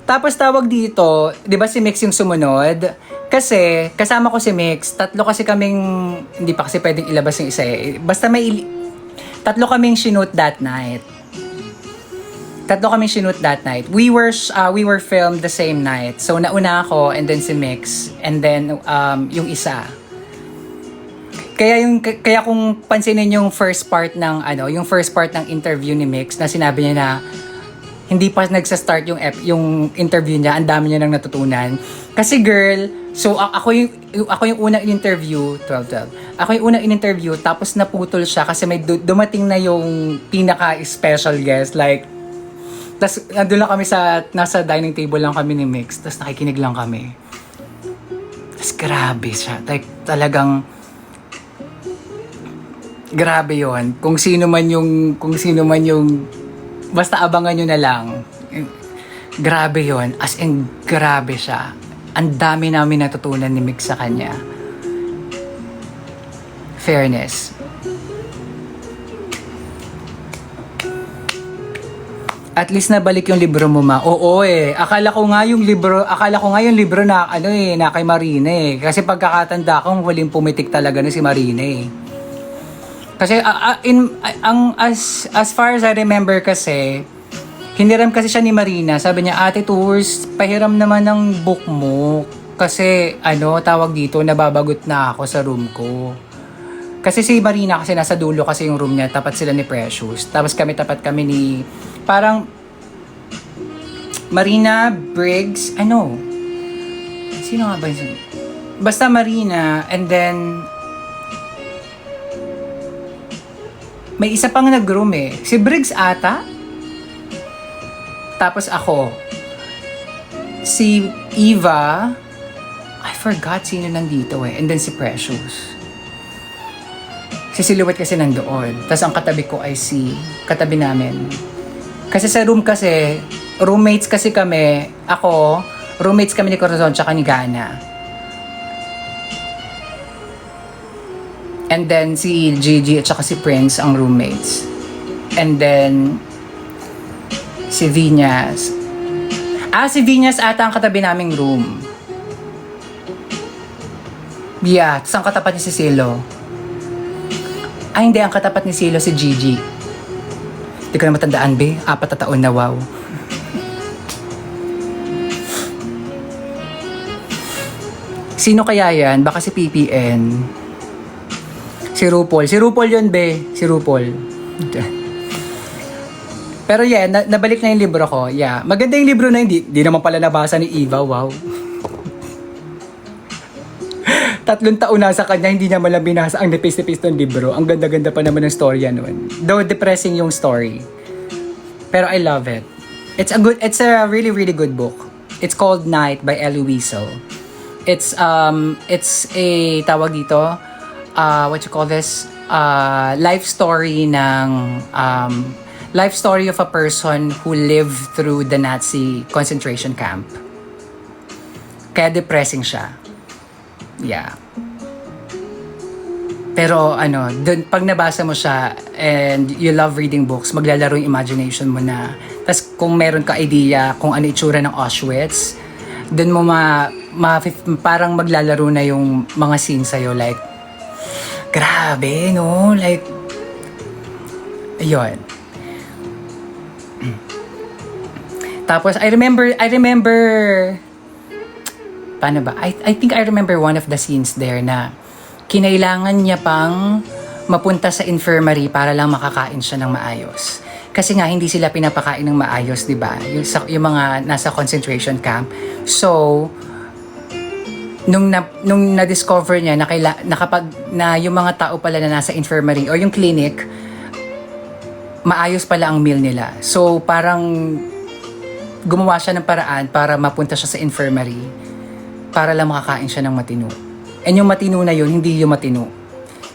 Tapos tawag dito, di ba si Mix yung sumunod? Kasi, kasama ko si Mix, tatlo kasi kaming, hindi pa kasi pwedeng ilabas yung isa eh. Basta tatlo kaming shinoot that night. We were filmed the same night. So, nauna ako, and then si Mix, and then yung isa. Kaya kung pansinin yung first part ng interview ni Mix na sinabi niya na hindi pa nagsa-start yung interview niya, ang dami niya nang natutunan. Kasi girl, so ako yung unang in-interview, 12. Ako yung unang in-interview, tapos naputol siya kasi may dumating na yung pinaka-special guest, like, tas nandun lang kami nasa dining table lang kami ni Mix, tas nakikinig lang kami. Tas grabe siya, like, talagang grabe yon. Kung sino man yung basta abangan nyo na lang. Grabe yon. As in, grabe siya. Ang dami namin natutunan ni Mix sa kanya. Fairness. At least nabalik yung libro mo, ma. Oo eh. Akala ko nga yung libro na na kay Marina eh. Kasi pagkakatanda ko, huling pumitik talaga na si Marina eh. Kasi as far as I remember kasi, hiniram kasi siya ni Marina. Sabi niya, Ate Tours, pahiram naman ng book mo. Kasi tawag dito, nababagot na ako sa room ko. Kasi si Marina kasi nasa dulo kasi yung room niya, tapat sila ni Precious. Tapos tapat kami ni, parang, Marina, Briggs, sino nga ba yun? Basta Marina, and then, may isa pang nag-room eh. Si Briggs ata. Tapos ako. Si Eva. I forgot sino nandito eh. And then si Precious. Si Silhouette kasi nandoon. Tapos ang katabi ko ay katabi namin. Kasi sa room kasi, roommates kasi kami. Roommates kami ni Corazon tsaka ni Gana. And then si Gigi at saka si Prince ang roommates. And then si Vinyas. Si Vinyas ata ang katabi naming room. Yeah, tapos ang katapat niya si Silo. Hindi, ang katapat ni Silo si Gigi. Hindi ko na matandaan, be. 4 na taon na, wow. Sino kaya yan? Baka si PPN. Si RuPaul yun, be. Si RuPaul. Pero yeah, nabalik na yung libro ko. Yeah, maganda yung libro na hindi naman pala nabasa ni Eva. Wow. 3 taon na sa kanya, hindi niya malang binasa ang nipis-nipis ng libro. Ang ganda-ganda pa naman ng storya nun. Though depressing yung story. Pero I love it. It's a really, really good book. It's called Night by Elie Wiesel. It's a tawag dito, what you call this? Life story of a person who lived through the Nazi concentration camp. Kaya depressing siya. Yeah. Pero pag nabasa mo siya and you love reading books, maglalaro yung imagination mo na. Tas kung meron ka idea kung ano itsura ng Auschwitz, dun mo parang maglalaro na yung mga scenes sa'yo. Like, grabe, no? Like, ayun. Tapos, I remember, paano ba? I think I remember one of the scenes there na kinailangan niya pang mapunta sa infirmary para lang makakain siya ng maayos. Kasi nga, hindi sila pinapakain ng maayos, di ba? Yung mga nasa concentration camp. So, nung na-discover niya na yung mga tao pala na nasa infirmary o yung clinic, maayos pala ang meal nila. So, parang gumawa siya ng paraan para mapunta siya sa infirmary para lang makakain siya ng matino. And yung matino na yun, hindi yung matino.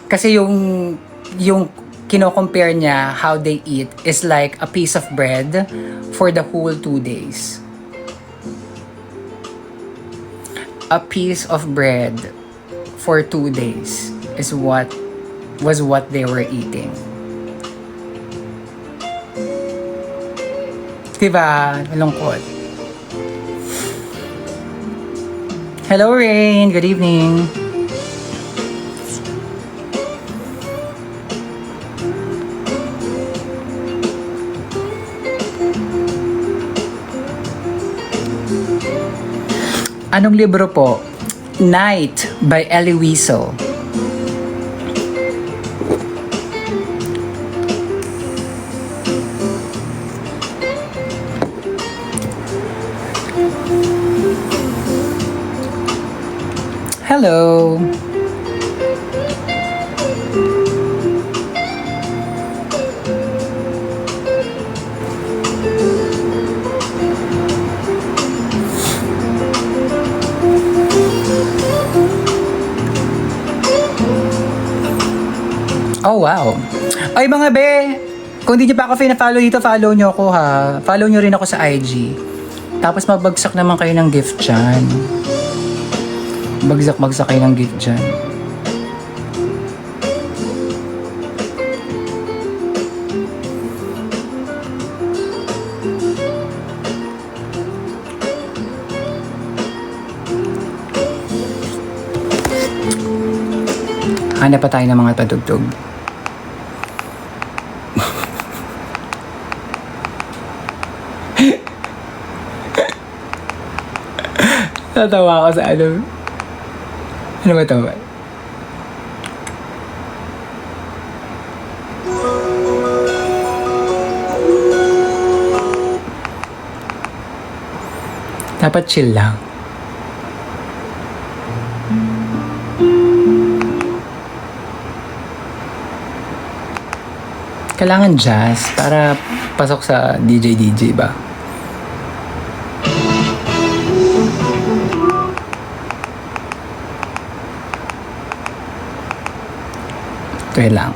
Kasi yung kino-compare niya how they eat is like a piece of bread for the whole 2 days. A piece of bread for 2 days is what they were eating. Diba? Malungkot. Hello, Rain. Good evening. Anong libro po? Night by Elie Wiesel. Hello. Oh, wow. Ay, mga be, kung di nyo pa ako follow dito, follow nyo ako ha. Follow nyo rin ako sa IG. Tapos magbagsak naman kayo ng gift dyan. Bagsak kayo ng gift dyan. Hanap pa tayo ng mga patugtog. Natawa ako sa ano. Ano ba ito? Dapat chill lang. Kailangan jazz para pasok sa DJ ba? Ito lang.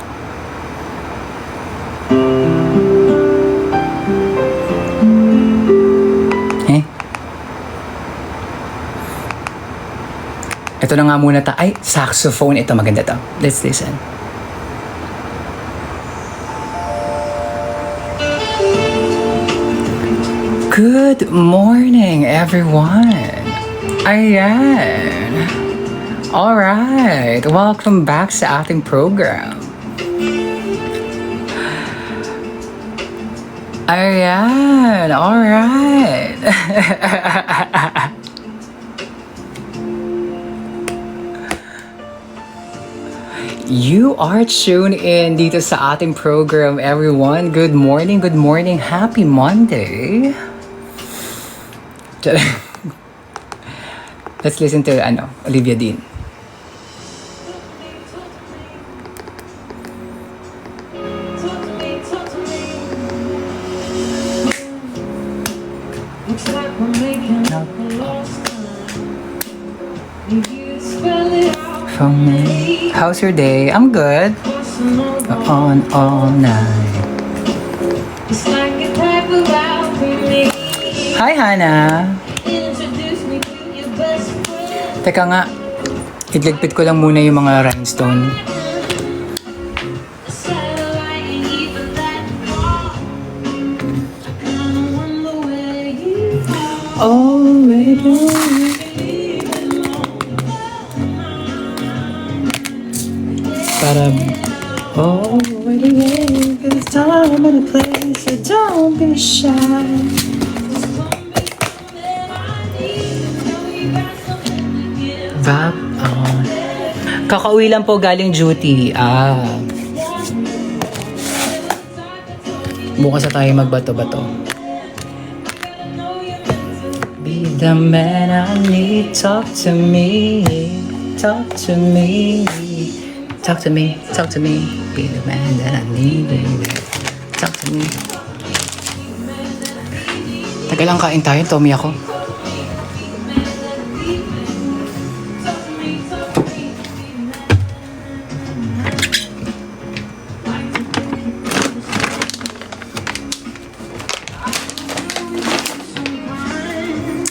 Ito na nga muna Ay, saxophone. Ito maganda to. Let's listen. Good morning, everyone. Ayan. Alright. Welcome back sa ating program. Ayan. Alright. You are tuned in dito sa ating program, everyone. Good morning, happy Monday. Let's listen to Olivia Dean. for me. How's your day? I'm good. On all night. Hi, Hannah. Teka nga, idligpit ko lang muna yung mga rhinestone. Oh, para oh, wait a minute, cause time and a place, so don't be shy. Vibe on. Kakauwi lang po galing duty. Bukas na tayo magbato-bato. Be the man I need, talk to me, talk to me. Talk to me, talk to me. Be the man that I need, baby. Talk to me. Tagal lang kain tayo, Tommy ako.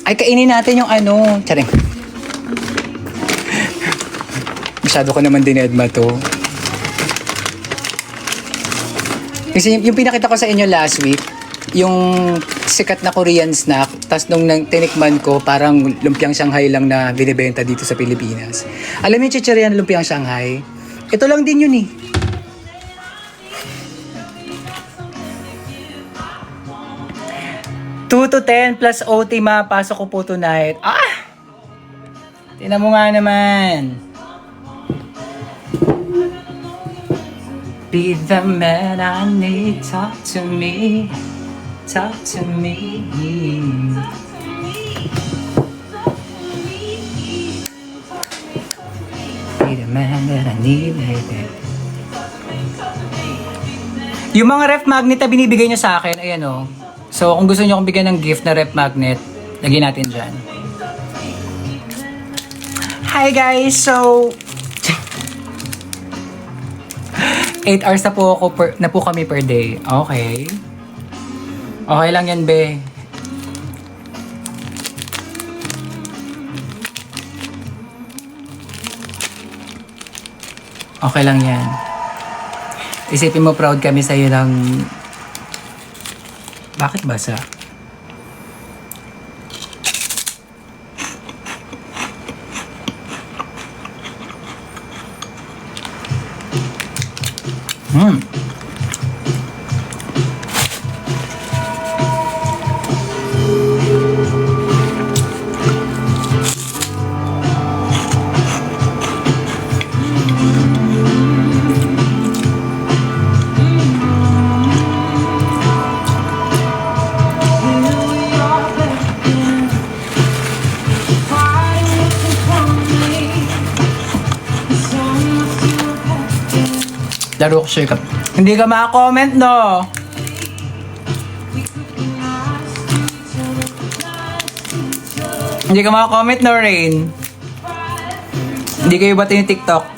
Ay, kainin natin yung ano. Charing. Masyado ko naman dinedma to. Kasi yung pinakita ko sa inyo last week, yung sikat na Korean snack, tas nung tinikman ko, parang lumpiang Shanghai lang na binibenta dito sa Pilipinas. Alam mo yung chichirya na lumpiang Shanghai? Ito lang din yun eh. $2 to 10 plus OT pasok ko po tonight. Tingnan mo nga naman. Be the man I need, talk to me, talk to me. Be the man that I need, baby. Yung mga ref magnet na binibigay niyo sa akin, ayan o. So, kung gusto niyo akong bigyan ng gift na ref magnet, lagyan natin dyan. Hi guys! So, 8 hours na po kami per day. Okay. Okay lang yan, be. Okay lang yan. Isipin mo, proud kami sa'yo ng... Bakit basa? Laro ko siya. Hindi ka makakomment, no? Hindi ka makakomment, no, Rain? Hindi kayo ba yung TikTok?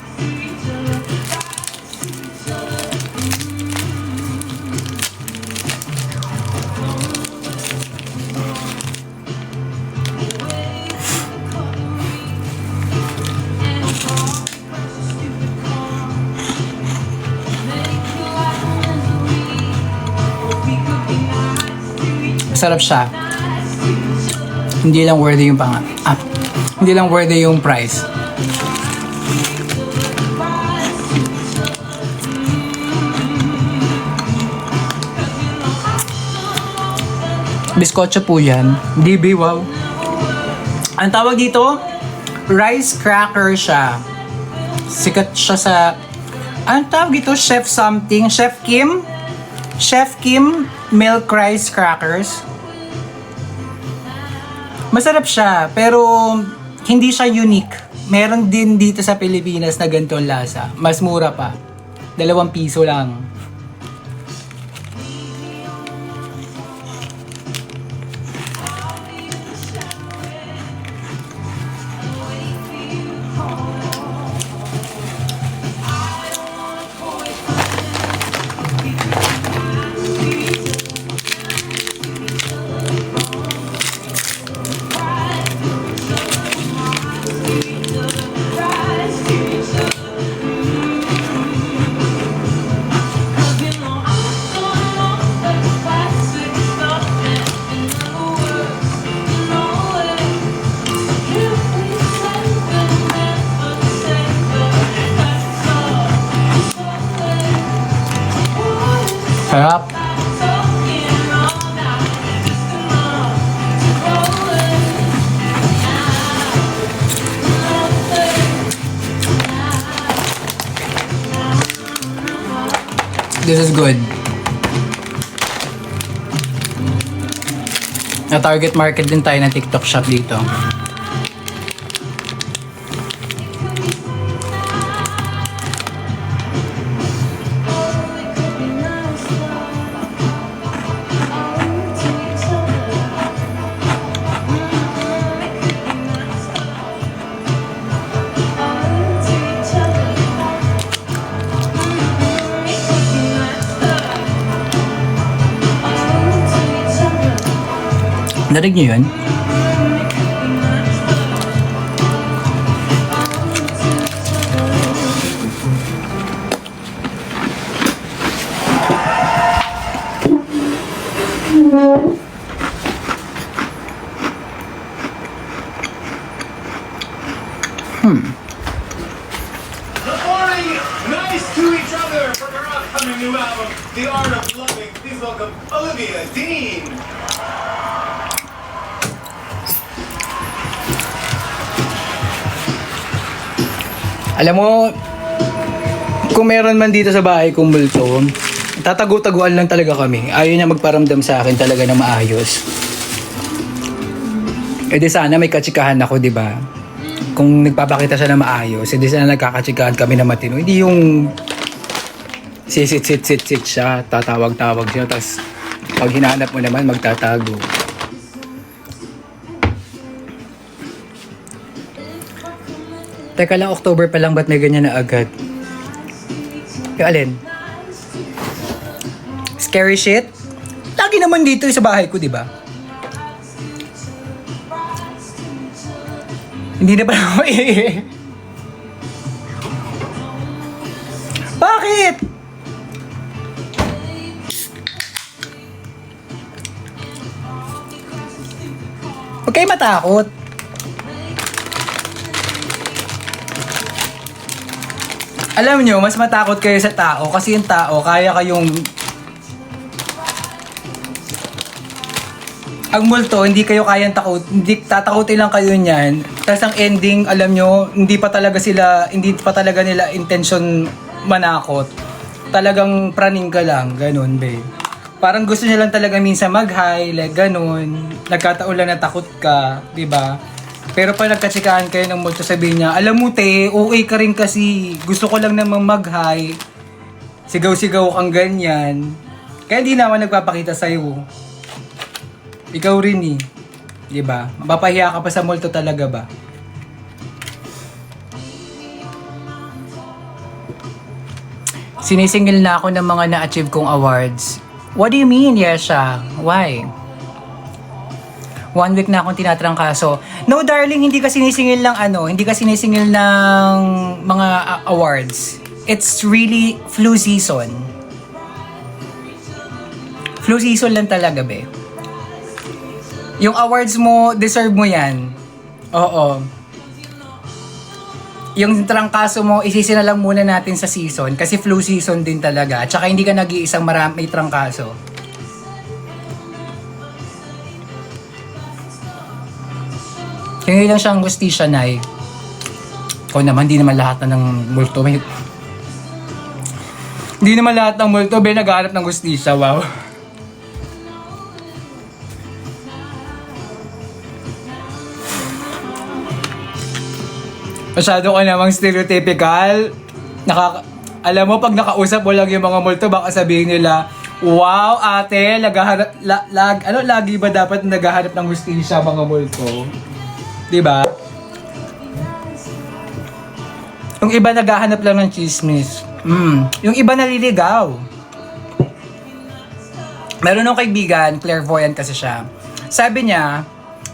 Masarap siya. Hindi lang worthy yung hindi lang worthy yung price. Biskotso po yan. DB, wow. Ang tawag dito, rice cracker siya. Sikat siya sa... Ang tawag dito, Chef something. Chef Kim. Chef Kim milk rice crackers. Masarap siya, pero hindi siya unique. Meron din dito sa Pilipinas na ganitong lasa. Mas mura pa. 2 piso lang. Sarap. This is good. Na-target market din tayo ng TikTok shop dito. Narinig niyo yun? Good morning! Nice to each other from her upcoming new album, The Art of Loving. Please welcome Olivia Dean. Alam mo, kung meron man dito sa bahay kong multo, tatago-taguan lang talaga kami. Ayaw niya magparamdam sa akin talaga na maayos. E di sana may katsikahan ako, di ba? Kung nagpapakita siya na maayos, e di sana nagkakatsikahan kami na matino. Hindi yung sisit-sit-sit-sit siya, tatawag-tawag siya, tapos pag hinahanap mo naman, magtatago. Teka lang, October pa lang, ba't may ganyan na agad? Yung alin? Scary shit? Lagi naman dito sa bahay ko, di ba? Hindi na pala ako Bakit? Huwag kayo matakot. Alam nyo, mas matakot kayo sa tao kasi yung tao, kaya kayong... Ang multo, hindi kayo kayang takot, hindi tatakutin lang kayo niyan. Tapos ang ending, alam nyo, hindi pa talaga nila intention manakot. Talagang praning ka lang, ganun, babe. Parang gusto niya lang talaga minsan mag-high, like ganun. Nagkataon lang na takot ka, di ba? Pero pag nagkatsikahan kayo ng multo, sabihin niya, alam mo te, okay ka rin kasi gusto ko lang naman mag-high. Sigaw-sigaw kang ganyan. Kaya hindi naman nagpapakita sa'yo. Ikaw rin eh. Diba? Mapapahiya ka pa sa multo talaga ba? Sinisingil na ako ng mga na-achieve kong awards. What do you mean, Yesha? Why? 1 week na akong tinatrangkaso. No, darling, hindi ka sinisingil ng hindi ka sinisingil ng mga awards. It's really flu season. Flu season lang talaga, be. Yung awards mo, deserve mo yan. Oo. Yung trangkaso mo, isisi na lang muna natin sa season kasi flu season din talaga. At saka hindi ka nag-iisang may trangkaso. Kaya lang siyang gustisya, Nay. Ikaw naman, di naman lahat na ng multo. Hindi naman lahat ng multo, naghahanap ng gustisya, wow. Masyado ka namang stereotypical. Alam mo, pag nakausap mo lang yung mga multo, baka sabihin nila, wow, ate, lagi ba dapat naghahanap ng gustisya mga multo? Diba? Yung iba naghahanap lang ng chismis. Yung iba naliligaw. Meron ng kaibigan, clairvoyant kasi siya. Sabi niya,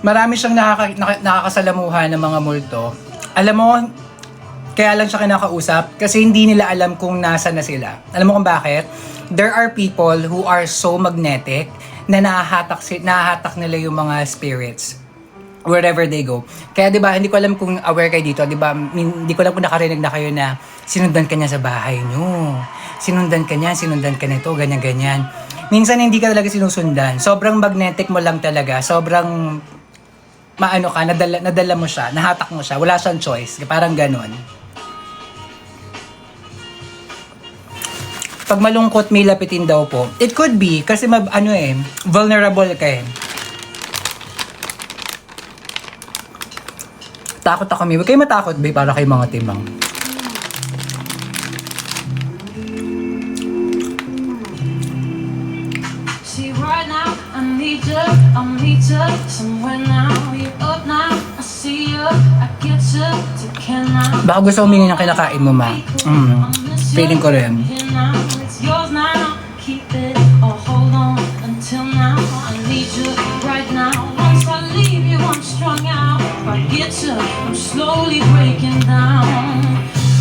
marami siyang nakakasalamuhan ng mga multo. Alam mo, kaya lang siya kinakausap kasi hindi nila alam kung nasa na sila. Alam mo kung bakit? There are people who are so magnetic na nahahatak nila yung mga spirits. wherever they go. Kaya 'di ba, hindi ko alam kung aware kayo dito, 'di ba? Hindi ko alam kung nakarinig na kayo na sinundan ka niya sa bahay niyo. Sinundan ka nito, ganyan. Minsan hindi ka talaga sinusundan. Sobrang magnetic mo lang talaga. Sobrang maano ka, nadala mo siya, nahatak mo siya. Wala siyang choice. Parang ganon. Pag malungkot, may lapitin daw po. It could be, kasi vulnerable ka eh. Takot ako, Huwag kayo matakot, babe, para kay mga timang. See, right now, I need you somewhere now. You're up now, I see you, I get you, can now. Baka gusto humingi ng kinakain mo, ma. Feeling ko rin. It's yours now, keep it or hold on until now. I need you right now. Once I leave you, I'm strung out. If I get you, I'm slowly breaking down.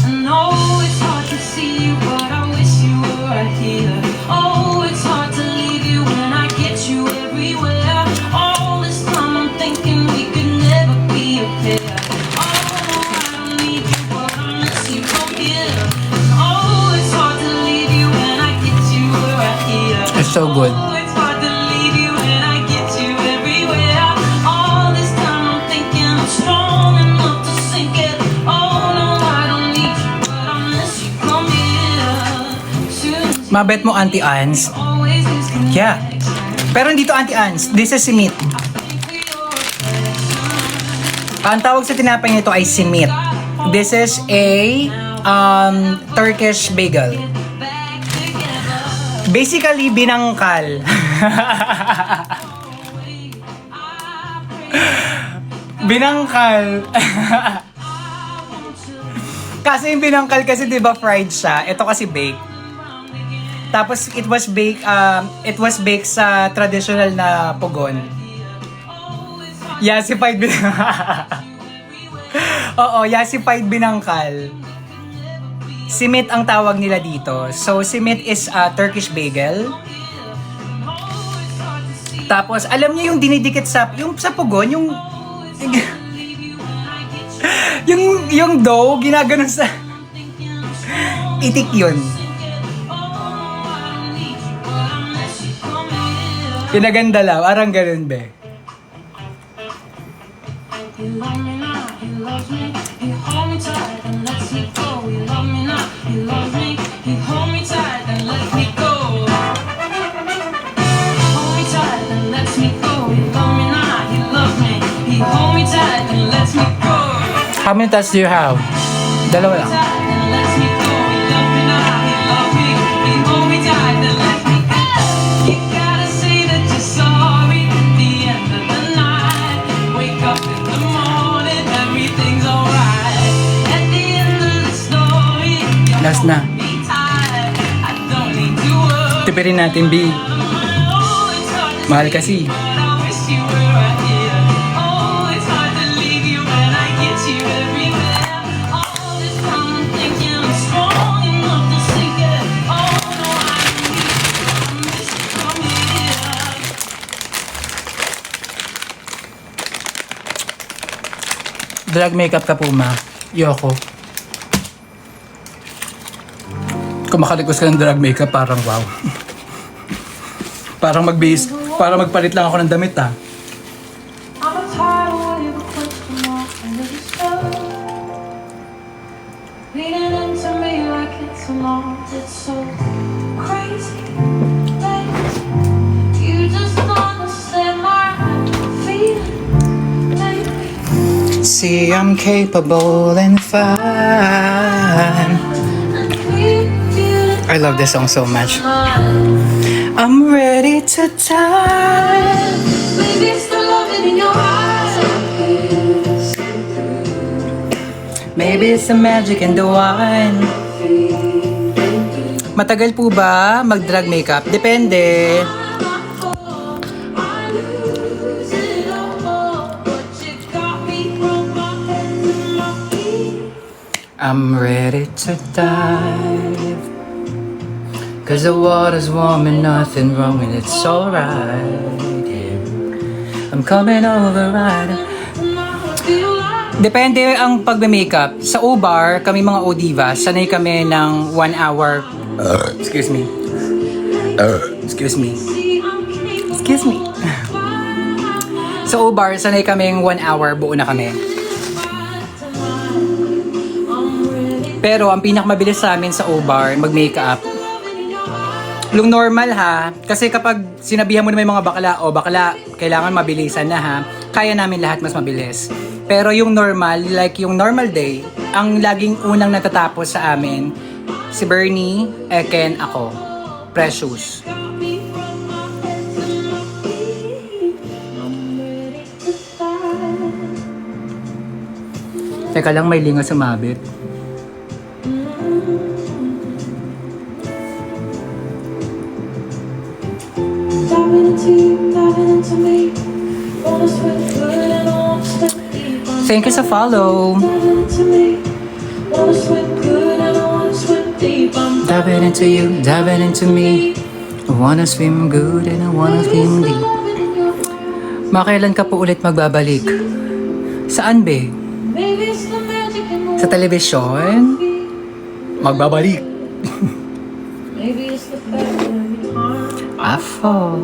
I know it's hard to see you, but I wish you were right here. Oh, it's hard to leave you when I get you everywhere. All this time I'm thinking we could never be a pair. Oh, I don't need you, but I miss you from here. Oh, it's hard to leave you when I get you right here. It's so good. Oh, it's hard to leave you when I get you everywhere. All this time I'm thinking I'm strong enough to sink it. Oh no, I don't need you, but I miss you from here. Soon as you Mabet mo, Auntie Ans. always lose Yeah. Pero hindi to Auntie Ans. This is simit. Ang tawag sa tinapay nito ay simit. This is a Turkish bagel. Basically, binangkal. Binangkal. Kasi yung binangkal kasi 'di ba fried siya. Ito kasi baked. Tapos it was baked sa traditional na pugon. Yasified Oo, yasified binangkal. Simit ang tawag nila dito. So simit is a Turkish bagel. Tapos alam niyo yung dinidikit sa pugon, yung dough ginaganon sa itik yun. Pinaganda lang, parang ganun be. You love me now, he loves me. He hold me tight and lets me go. You love me now, he loves me. He hold me tight and lets me go. Hold me tight and lets me go. You love me now, he loves me. He hold me tight and lets me go. How many touch do you have? Dalawa lang. Tight and lets me go. He loves me now, he loves me. He hold me tight and lets me go. You gotta say that you're sorry at the end of the night. Wake up in the morning, everything's alright. At the end of the story, you're Last na. holding me tight. I don't need to worry. Tipirin natin, B. Oh, it's hard to Mahal say, kasi. but I wish you were right here. Oh, it's hard to leave you when I get you everywhere. All this time I'm thinking I'm strong enough to sink it. Oh no, I don't need you, I miss you from here. Drag makeup ka po, ma. Yoko. Kung makaligos ka ng drag makeup, parang wow. Parang magpalit lang ako ng damit, ha. I'm a tired wave of question mark under the sun. Leaning into me like it's a long, it's so crazy. That you just understand my feeling, baby. See, I'm capable and fun. I love this song so much. I'm ready to die. Baby, it's the love in your eyes. Maybe it's the magic in the wine. Matagal po ba mag-drag makeup? Depende. I'm ready to dive. Cause the water's warm and nothing wrong and it's alright. Yeah. I'm coming over right Depende ang pagme-makeup. Sa O-Bar, kami mga O-Divas, sanay kami ng 1 hour. Excuse me. Excuse me. Excuse me. Sa O-Bar, sanay kaming 1 hour, buo na kami. Pero ang pinakamabilis sa amin sa O-Bar, mag-makeup, yung normal ha, kasi kapag sinabihan mo naman yung mga bakla, o bakla, kailangan mabilisan na ha, kaya namin lahat mas mabilis. Pero yung normal, like yung normal day, ang laging unang natatapos sa amin, si Bernie, Eken, ako. Precious. Teka lang, may linga sumabit. Thank you sa follow. Diving into you, diving into me. I wanna swim good and I wanna swim deep. Makailan ka po ulit magbabalik? Saan be? Sa telebisyon? Magbabalik. I fall,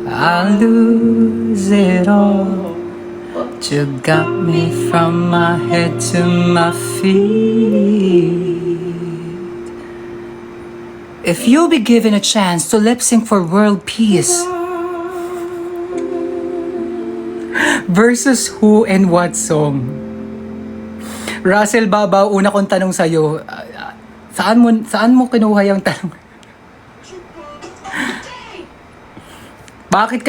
I lose it all. You got me from my head to my feet. If you'll be given a chance to lip sync for world peace, versus who and what song? Russell Babaw, una kong tanong sa'yo, saan mo kinuha yung tanong? Bakit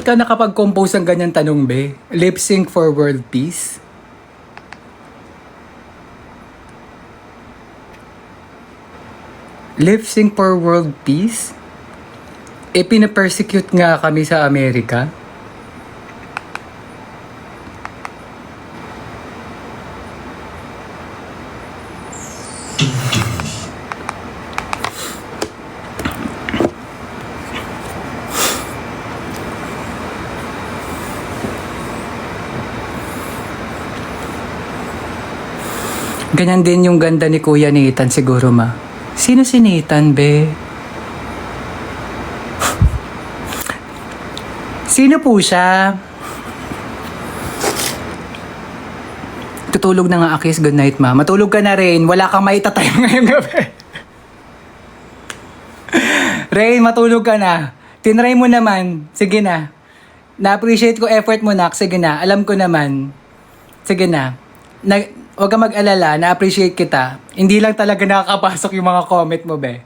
ka nakapag-compose ng ganyan tanong, be? Lip sync for world peace? Lip sync for world peace? Pinapersecute nga kami sa Amerika. Ganyan din yung ganda ni Kuya Nathan siguro, ma. Sino si Nathan, be? Sino po siya? Tutulog na nga, Akis. Good night, ma. Matulog ka na rin. Wala kang maitatime ngayong gabi. Rain, matulog ka na. Tinry mo naman. Sige na. Na-appreciate ko effort mo, nak. Sige na. Alam ko naman. Sige na. Huwag ka mag-alala, na-appreciate kita. Hindi lang talaga nakakapasok yung mga comment mo, be.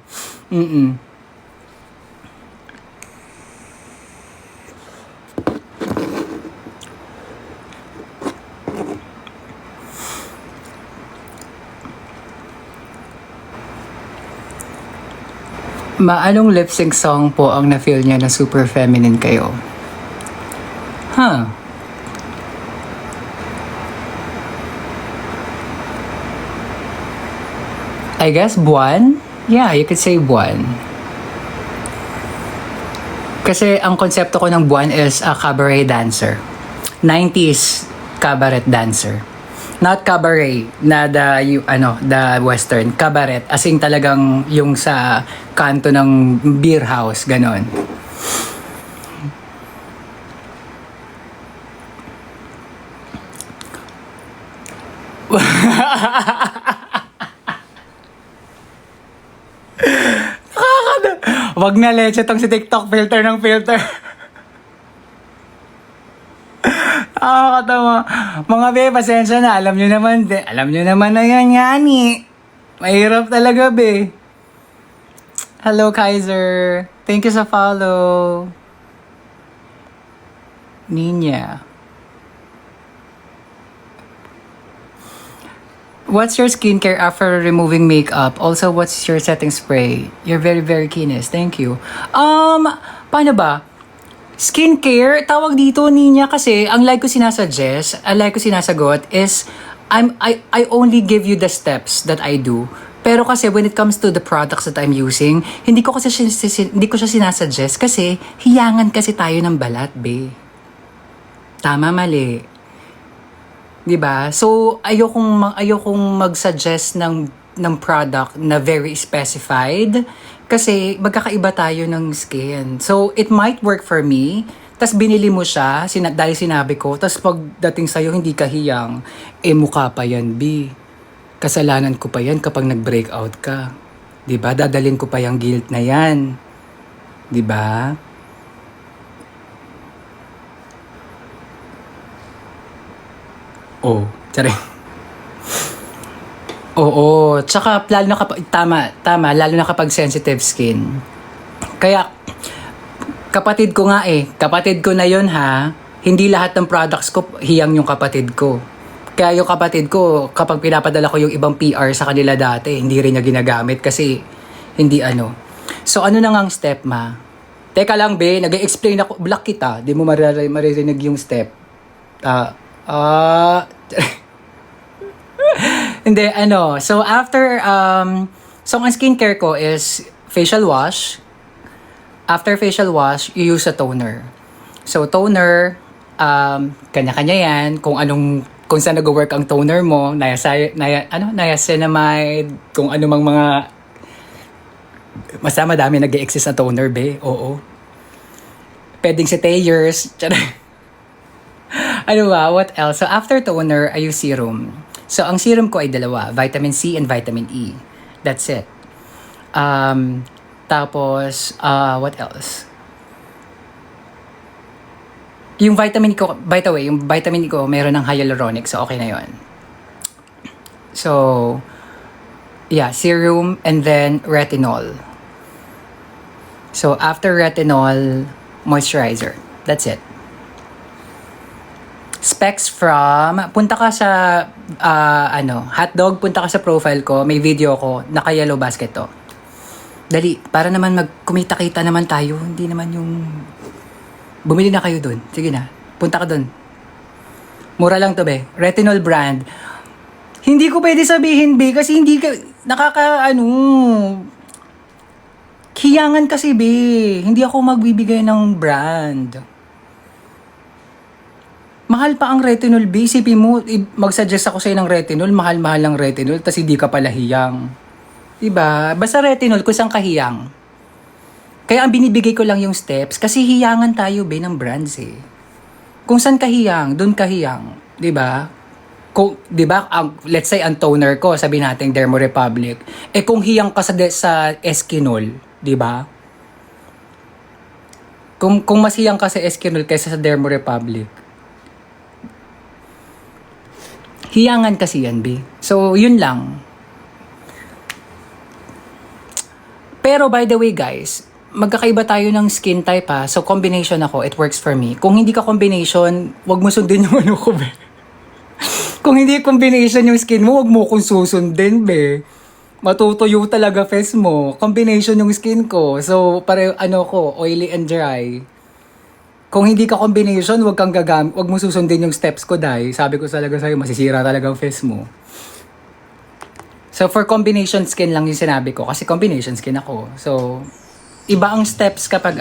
Anong lip sync song po ang na-feel niya na super feminine kayo? I guess Buwan? Yeah, you could say Buwan. Kasi ang konsepto ko ng Buwan is a cabaret dancer. 90s cabaret dancer. Not cabaret na the western. Cabaret, as in talagang yung sa kanto ng beer house, ganon. Wag na leche tong si TikTok filter ng filter. Nakakatawa. Mga be, pasensya na. Alam nyo naman na yan yani. Mahirap talaga, be. Hello, Kaiser. Thank you sa follow. Ninya. What's your skincare after removing makeup? Also, what's your setting spray? You're very, very keenest. Thank you. Paano ba? Skincare, tawag dito, Ninya, kasi ang like ko sinasagot is I only give you the steps that I do. Pero kasi when it comes to the products that I'm using, hindi ko siya sinasuggest kasi hiyangan kasi tayo ng balat, be. Tama, mali. 'Di ba? So, ayokong mag-suggest ng product na very specified kasi magkakaiba tayo ng skin. So, it might work for me. Tas binili mo siya, dahil sinabi ko, tas pagdating sa'yo, hindi ka hiyang, mukha pa yan, B. Kasalanan ko pa yan kapag nag-breakout ka. 'Di ba? Dadalhin ko pa yung guilt na yan. 'Di ba? Oh, tsari. Oo, tsaka lalo na kapag, tama, lalo na kapag sensitive skin. Kaya, kapatid ko na yon ha, hindi lahat ng products ko hiyang yung kapatid ko. Kaya yung kapatid ko, kapag pinapadala ko yung ibang PR sa kanila dati, hindi rin niya ginagamit kasi hindi ano. So ano na nga ang step, ma? Teka lang, be, nag-explain ako, block kita, di mo maririnig yung step. Hindi, ano. So, after, so, ang skincare ko is facial wash. After facial wash, you use a toner. So, toner, kanya-kanya yan. Kung saan nag-work ang toner mo, niacinamide, kung ano mang mga, basta madami nag-exist na toner, be. Oo. Pwedeng si Tayers. Ano ba? What else? So, after toner, I use serum. So, ang serum ko ay dalawa. Vitamin C and Vitamin E. That's it. Tapos, what else? Yung vitamin ko, by the way, yung vitamin ko, meron ng hyaluronic. So, okay na yon. So, yeah, serum and then retinol. So, after retinol, moisturizer. That's it. Specs from, punta ka sa, hotdog, punta ka sa profile ko, may video ko, naka-yellow basket to. Dali, para naman kumita-kita naman tayo, hindi naman yung, bumili na kayo dun, sige na, punta ka dun. Mura lang to, be, retinol brand. Hindi ko pwede sabihin, be, kasi hindi ka, hiyangan kasi, be, hindi ako magbibigay ng brand. Mahal pa ang retinol, B. Isipin mo, mag-suggest ako sa'yo ng retinol, mahal-mahal ng retinol, tas hindi ka pala hiyang. Diba? Basta retinol, kung saan kahiyang. Kaya ang binibigay ko lang yung steps, kasi hiyangan tayo, B, ng brands eh. Kung saan kahiyang, dun kahiyang. Diba? Diba, let's say, ang toner ko, sabi natin, Dermo Republic. Kung hiyang ka sa Eskinol, diba? Kung mas hiyang ka sa Eskinol kaysa sa Dermo Republic, hiyangan kasi yan, B. So, yun lang. Pero, by the way, guys, magkakaiba tayo ng skin type, ha. So, combination ako. It works for me. Kung hindi ka combination, wag mo sundin yung ano ko, be. Kung hindi combination yung skin mo, wag mo kong susundin, be. Matutuyo talaga face mo. Combination yung skin ko. So, ko, oily and dry. Kung hindi ka combination, wag mo susundin yung steps ko dahil sabi ko talaga sa'yo, masisira talaga ang face mo. So, for combination skin lang yung sinabi ko kasi combination skin ako. So, iba ang steps kapag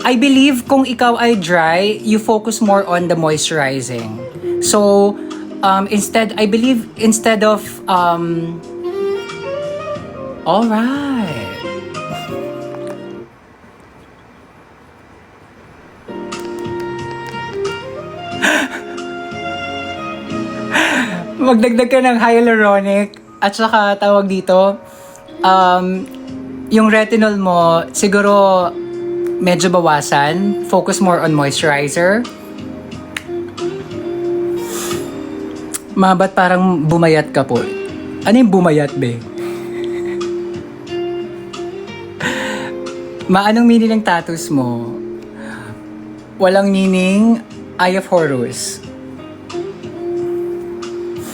I believe kung ikaw ay dry, you focus more on the moisturizing. So, instead of, alright. Magdagdag ka ng hyaluronic at saka tawag dito, yung retinol mo, siguro medyo bawasan. Focus more on moisturizer. Ba't parang bumayat ka po? Ano yung bumayat, be? Anong meaning ng tattoos mo? Walang meaning, Eye of Horus.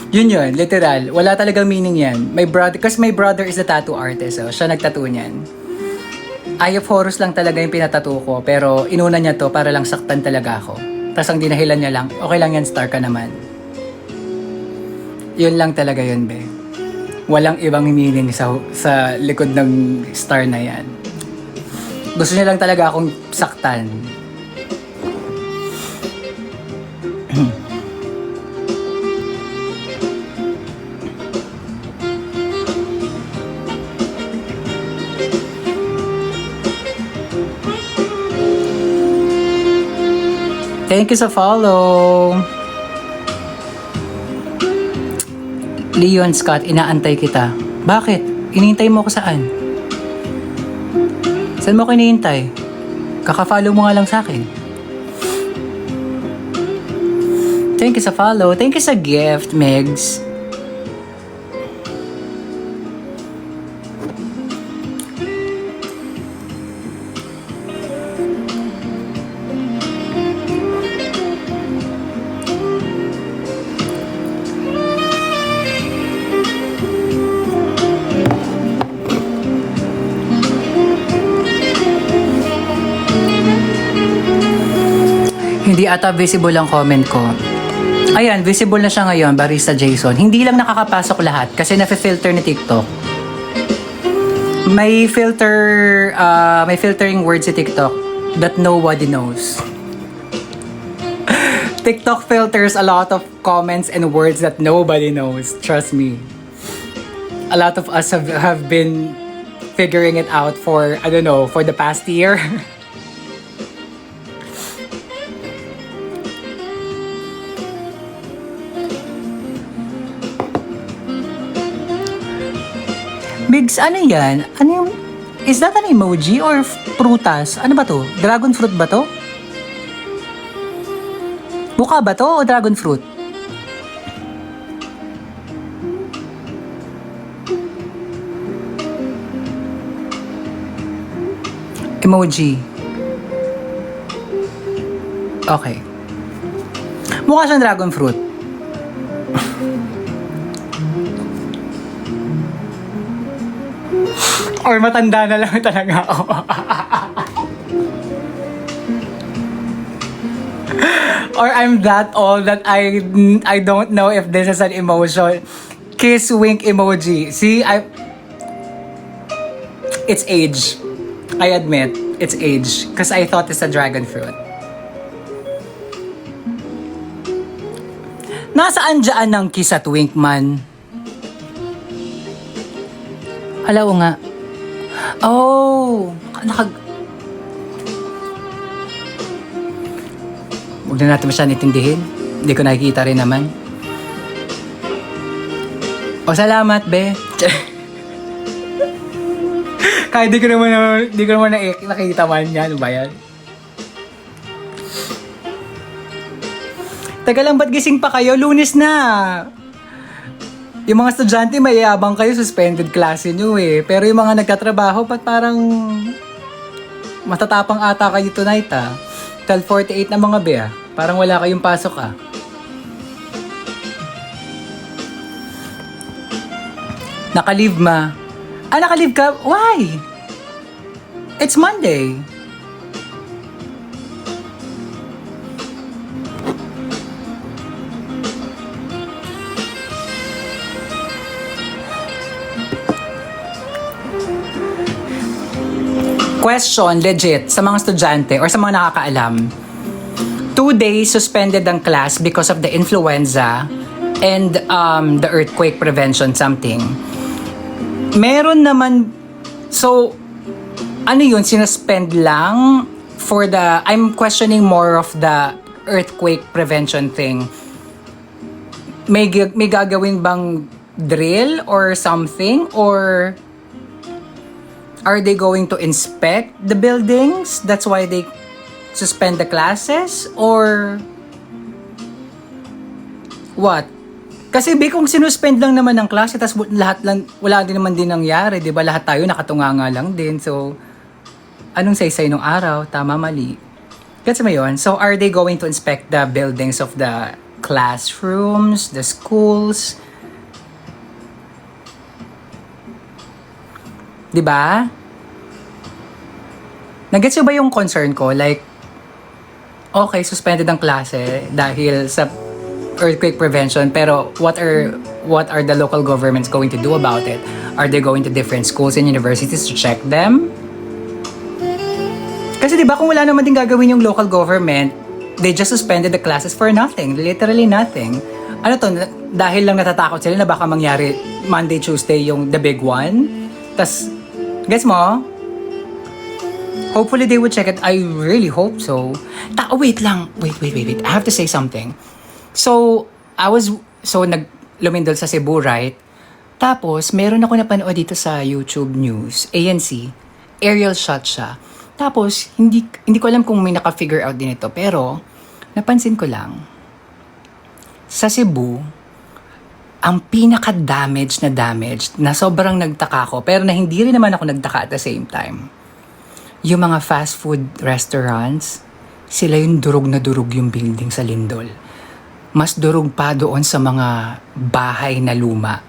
Yun, literal. Wala talagang meaning yan. My brother is a tattoo artist. So, siya nagtattoo niyan. Eye of Horus lang talaga yung pinatattoo ko. Pero inuna niya to para lang saktan talaga ako. Tapos ang dinahilan niya lang, okay lang yan, star ka naman. Yun lang talaga yun, be. Walang ibang meaning sa likod ng star na yan. Gusto niya lang talaga akong saktan. Thank you sa follow. Leon Scott, inaantay kita. Bakit? Inihintay mo ako saan? Saan mo ako inihintay? Kaka-follow mo nga lang sa akin. Thank you sa follow. Thank you sa gift, Megs. Hindi ata visible ang comment ko. Ayan, visible na siya ngayon, Barista Jason. Hindi lang nakakapasok lahat kasi nafe-filter ni TikTok. May filtering words si TikTok that nobody knows. TikTok filters a lot of comments and words that nobody knows. Trust me. A lot of us have been figuring it out for, I don't know, for the past year. Bigs, ano yan? Ano yung... Is that an emoji or prutas? Ano ba to? Dragon fruit ba to? Buka ba to o dragon fruit? Emoji. Okay. Mukha siyang dragon fruit. Or matanda na lang talaga ako. Or I'm that old that I don't know if this is an emotion. Kiss wink emoji. See, it's age. I admit, it's age. Because I thought it's a dragon fruit. Nasaan dyan ang kiss at wink man? Alaw nga. Oh, huwag na natin masyadong itindihin. Hindi ko nakikita rin naman. O, salamat, be. Kahit di ko naman nakikita man yan. Ano ba yan? Teka lang, ba't gising pa kayo? Lunes na! Yung mga estudyante, mayayabang kayo, suspended klase nyo eh. Pero yung mga nagtatrabaho, ba't parang matatapang ata kayo tonight ah. 12:48 na mga be ah. Parang wala kayong pasok ah. Naka-leave ma. Ah, naka-leave ka? Why? It's Monday. Question, legit, sa mga estudyante or sa mga nakakaalam. 2 days suspended ang class because of the influenza and the earthquake prevention something. Meron naman, so, ano yun, sinuspend lang for the, I'm questioning more of the earthquake prevention thing. May gagawin bang drill or something, or are they going to inspect the buildings? That's why they suspend the classes? Or what? Kasi kung sinuspend lang naman ng klase, tas lahat lang, wala din naman din nangyari, di ba? Lahat tayo nakatunganga lang din. So, anong saysay nung araw? Tama, mali. Gets mo yun? So, are they going to inspect the buildings of the classrooms, the schools? Diba? Nagets nyo ba yung concern ko? Like, okay, suspended ang klase dahil sa earthquake prevention, pero what are the local governments going to do about it? Are they going to different schools and universities to check them? Kasi diba kung wala naman din gagawin yung local government, they just suspended the classes for nothing. Literally nothing. Ano to? Dahil lang natatakot sila na baka mangyari Monday, Tuesday yung the big one? Tas, gets mo? Hopefully they would check it. I really hope so. Wait lang. Wait. I have to say something. So, lumindol sa Cebu, right? Tapos, meron ako napanood dito sa YouTube News, ANC, aerial shot siya. Tapos, hindi ko alam kung may naka-figure out din ito, pero, napansin ko lang, sa Cebu, ang pinaka-damage na sobrang nagtaka ko, pero na hindi rin naman ako nagtaka at the same time. Yung mga fast food restaurants, sila yung durog na durog yung building sa Lindol. Mas durog pa doon sa mga bahay na luma.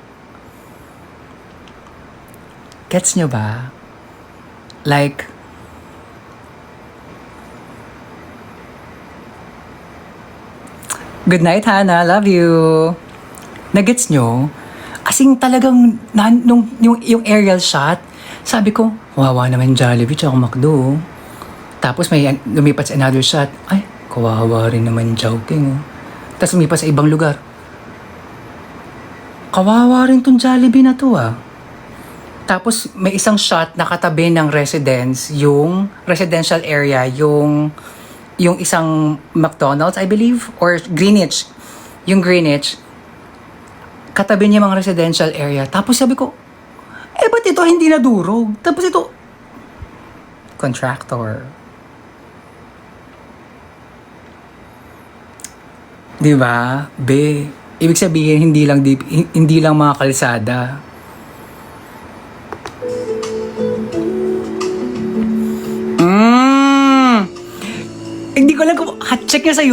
Gets nyo ba? Like, good night, Hannah. Love you. Nagets nyo? Asing talagang yung aerial shot, sabi ko, wawa naman Jollibee tsaka McDo. Tapos may lumipat sa another shot, ay, kawawa rin naman Chowking. Tapos lumipat sa ibang lugar. Kawawa rin tong Jollibee na to ah. Tapos may isang shot na katabi ng yung residential area, yung isang McDonald's, I believe, or Greenwich. Yung Greenwich, katabi niya mga residential area. Tapos sabi ko, ba't ito hindi nadurog? Tapos ito, contractor. Diba? Ibig sabihin, hindi lang mga kalsada. Hindi ko lang check nyo sa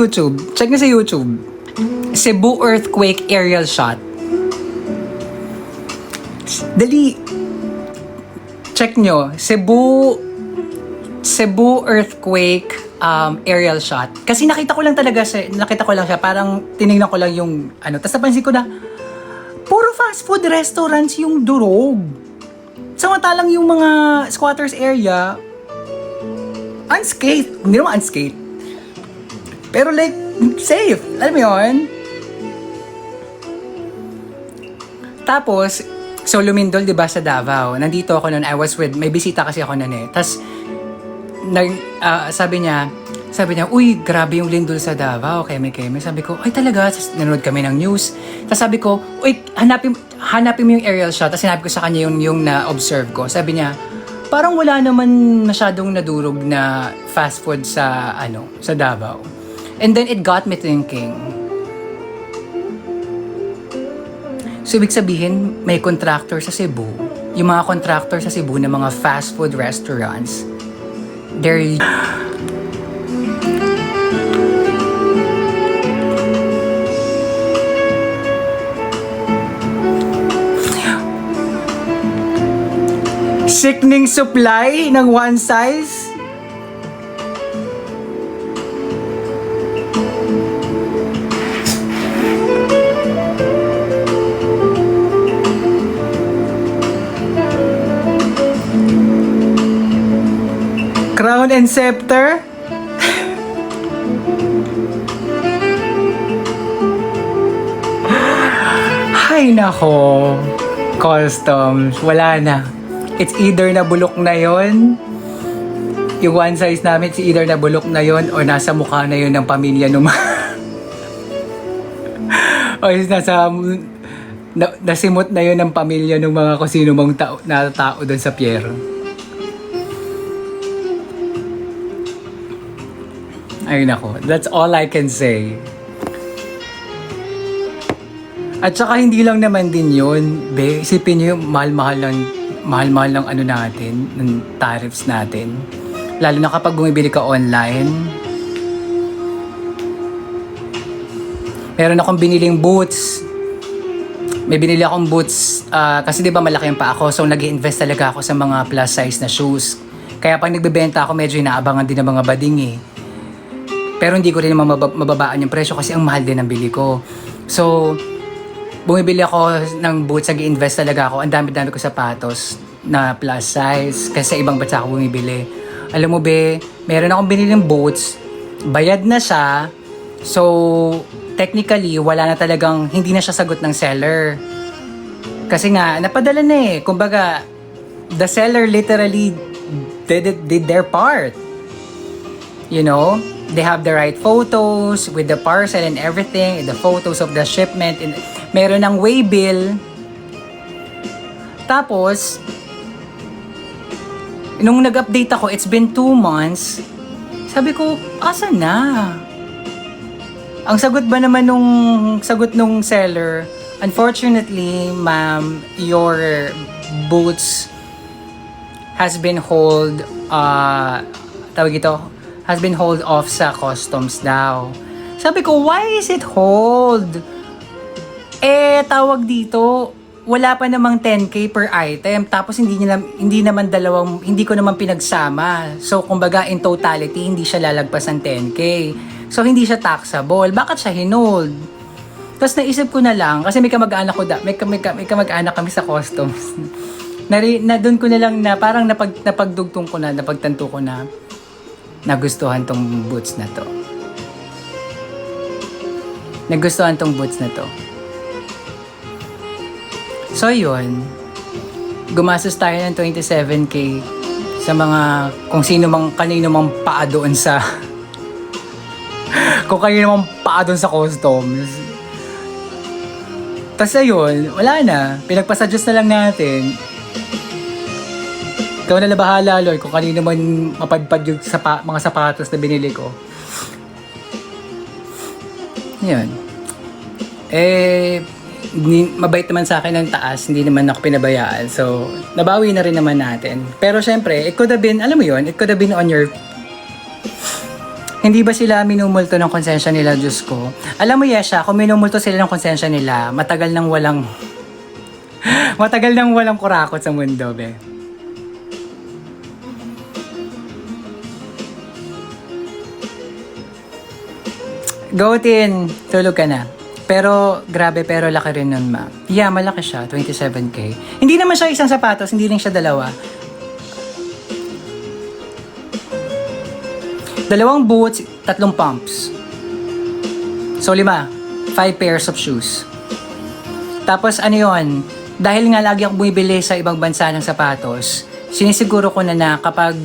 YouTube. Cebu earthquake aerial shot. Dali. Check nyo. Cebu earthquake aerial shot. Kasi nakita ko lang siya. Parang tinignan ko lang yung Tapos napansin ko na puro fast food restaurants yung durog. Samantalang yung mga squatters area unscathed. Hindi naman unscathed. Pero like, safe. Alam mo yun? Tapos, so lumindol, diba, sa Davao. Nandito ako noon, may bisita kasi ako noon eh. Tapos, sabi niya, uy, grabe yung lindol sa Davao, keme. Sabi ko, ay talaga, nanonood kami ng news. Tapos sabi ko, uy, hanapin mo yung aerial shot. Tapos sinabi ko sa kanya yung na-observe ko. Sabi niya, parang wala naman masyadong nadurog na fast food sa Davao. And then it got me thinking. So, ibig sabihin, may contractor sa Cebu. Yung mga contractor sa Cebu na mga fast food restaurants, they're... Sickening supply ng one size. Crown and scepter. Hay nako. Customs. Wala na. It's either nabulok na yon, yung one size namin, it's either nabulok na yon o nasa mukha na yon ng pamilya ng o nasimot na yon ng pamilya ng mga kung sino mang tao doon sa pier. Ay nako, that's all I can say. At saka hindi lang naman din yun, isipin nyo yung mahal-mahal ng natin, ng tariffs natin. Lalo na kapag bumibili ka online. Meron akong biniling boots. May binili akong boots kasi di ba malaki yung paa ko, so nag-i-invest talaga ako sa mga plus size na shoes. Kaya pag nagbebenta ako, medyo inaabangan din ng mga bading eh. Pero hindi ko rin naman mababaan yung presyo kasi ang mahal din ang bili ko. So, bumibili ako ng boots, nag-i-invest talaga ako. Ang dami-dami ko sapatos na plus size kasi sa ibang bansa ako bumibili. Alam mo meron akong biniling boots, bayad na siya. So, technically, wala na talagang, hindi na siya sagot ng seller. Kasi nga, napadala na eh. Kumbaga, the seller literally did their part. You know, they have the right photos with the parcel and everything, the photos of the shipment, and meron ng waybill. Tapos, nung nag-update ako, it's been 2 months. Sabi ko, asa na? Ang sagot ba naman nung seller, unfortunately, ma'am, your boots has been hold off sa customs daw. Sabi ko, why is it hold? Tawag dito, wala pa namang 10K per item, tapos hindi ko naman pinagsama. So, kumbaga, in totality, hindi siya lalagpas ng 10K. So, hindi siya taxable. Bakit siya hinold? Tapos naisip ko na lang, kasi may kamag-anak kami sa customs. Doon ko na lang na parang napagtanto ko na nagustuhan tong boots na to. So yun, gumastos tayo ng 27K sa mga kanino mang paa doon sa sa customs. Tapos ayun, wala na. Pinagpasadjust na lang natin. Ikaw na bahala, Loy, kung kanino man mapadpad yung mga sapatos na binili ko. Yan. Mabait naman sa akin ng taas, hindi naman ako pinabayaan. So, nabawi na rin naman natin. Pero syempre, it could have been on your... Hindi ba sila minumulto ng konsensya nila, Diyos ko? Alam mo, Yesha, kung minumulto sila ng konsensya nila, matagal nang walang kurakot sa mundo, be. Go, Tin. Tulog ka na. Pero, grabe, pero laki rin nun, ma. Yeah, malaki siya. 27K. Hindi naman siya isang sapatos, hindi lang siya dalawa. 2 boots, 3 pumps. So, 5 pairs of shoes. Tapos, yun, dahil nga lagi ako bumibili sa ibang bansa ng sapatos, sinisiguro ko na kapag,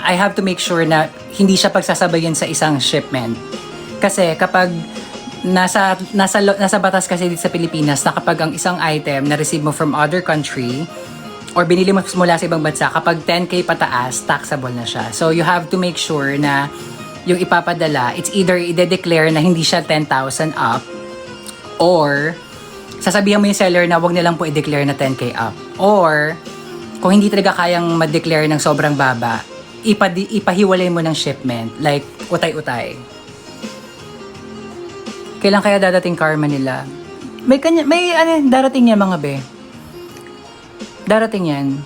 I have to make sure na hindi siya pagsasabayin sa isang shipment. Kasi kapag nasa batas kasi dito sa Pilipinas na kapag ang isang item na receive mo from other country or binili mo mula sa ibang bansa, kapag 10K pataas, taxable na siya. So you have to make sure na yung ipapadala, it's either i-declare na hindi siya 10,000 up or sasabihan mo yung seller na wag nilang po i-declare na 10K up. Or kung hindi talaga kayang ma-declare ng sobrang baba, ipahiwalay mo ng shipment, like utay-utay. Kailan kaya dadating karma nila? Darating yan, mga be. Darating yan.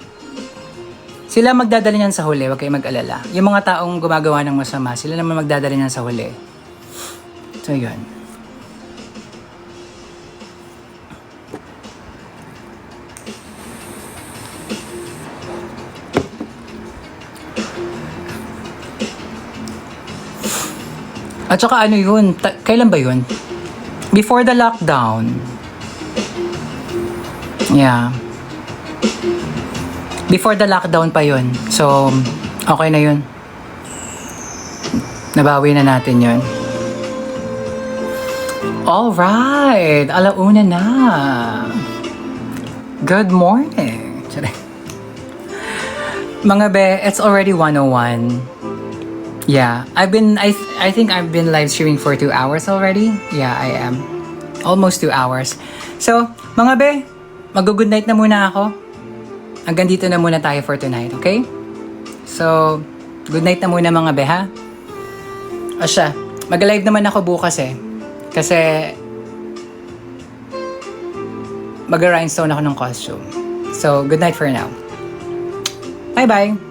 Sila magdadala niyan sa huli, wag kayong mag-alala. Yung mga taong gumagawa ng masama, sila naman magdadala niyan sa huli. So, yun. At saka yun? Kailan ba yun? Before the lockdown. Yeah. Before the lockdown pa yun. So, okay na yun. Nabawi na natin yun. Alright! Alauna na. Good morning. Mga be, it's already 1:01. Yeah, I think I've been live streaming for 2 hours already. Yeah, I am. Almost 2 hours. So, mga be, mag-good night na muna ako. Hanggang dito na muna tayo for tonight, okay? So, good night na muna mga be, ha? O siya, mag-live naman ako bukas Kasi, mag-rhinestone ako ng costume. So, good night for now. Bye-bye!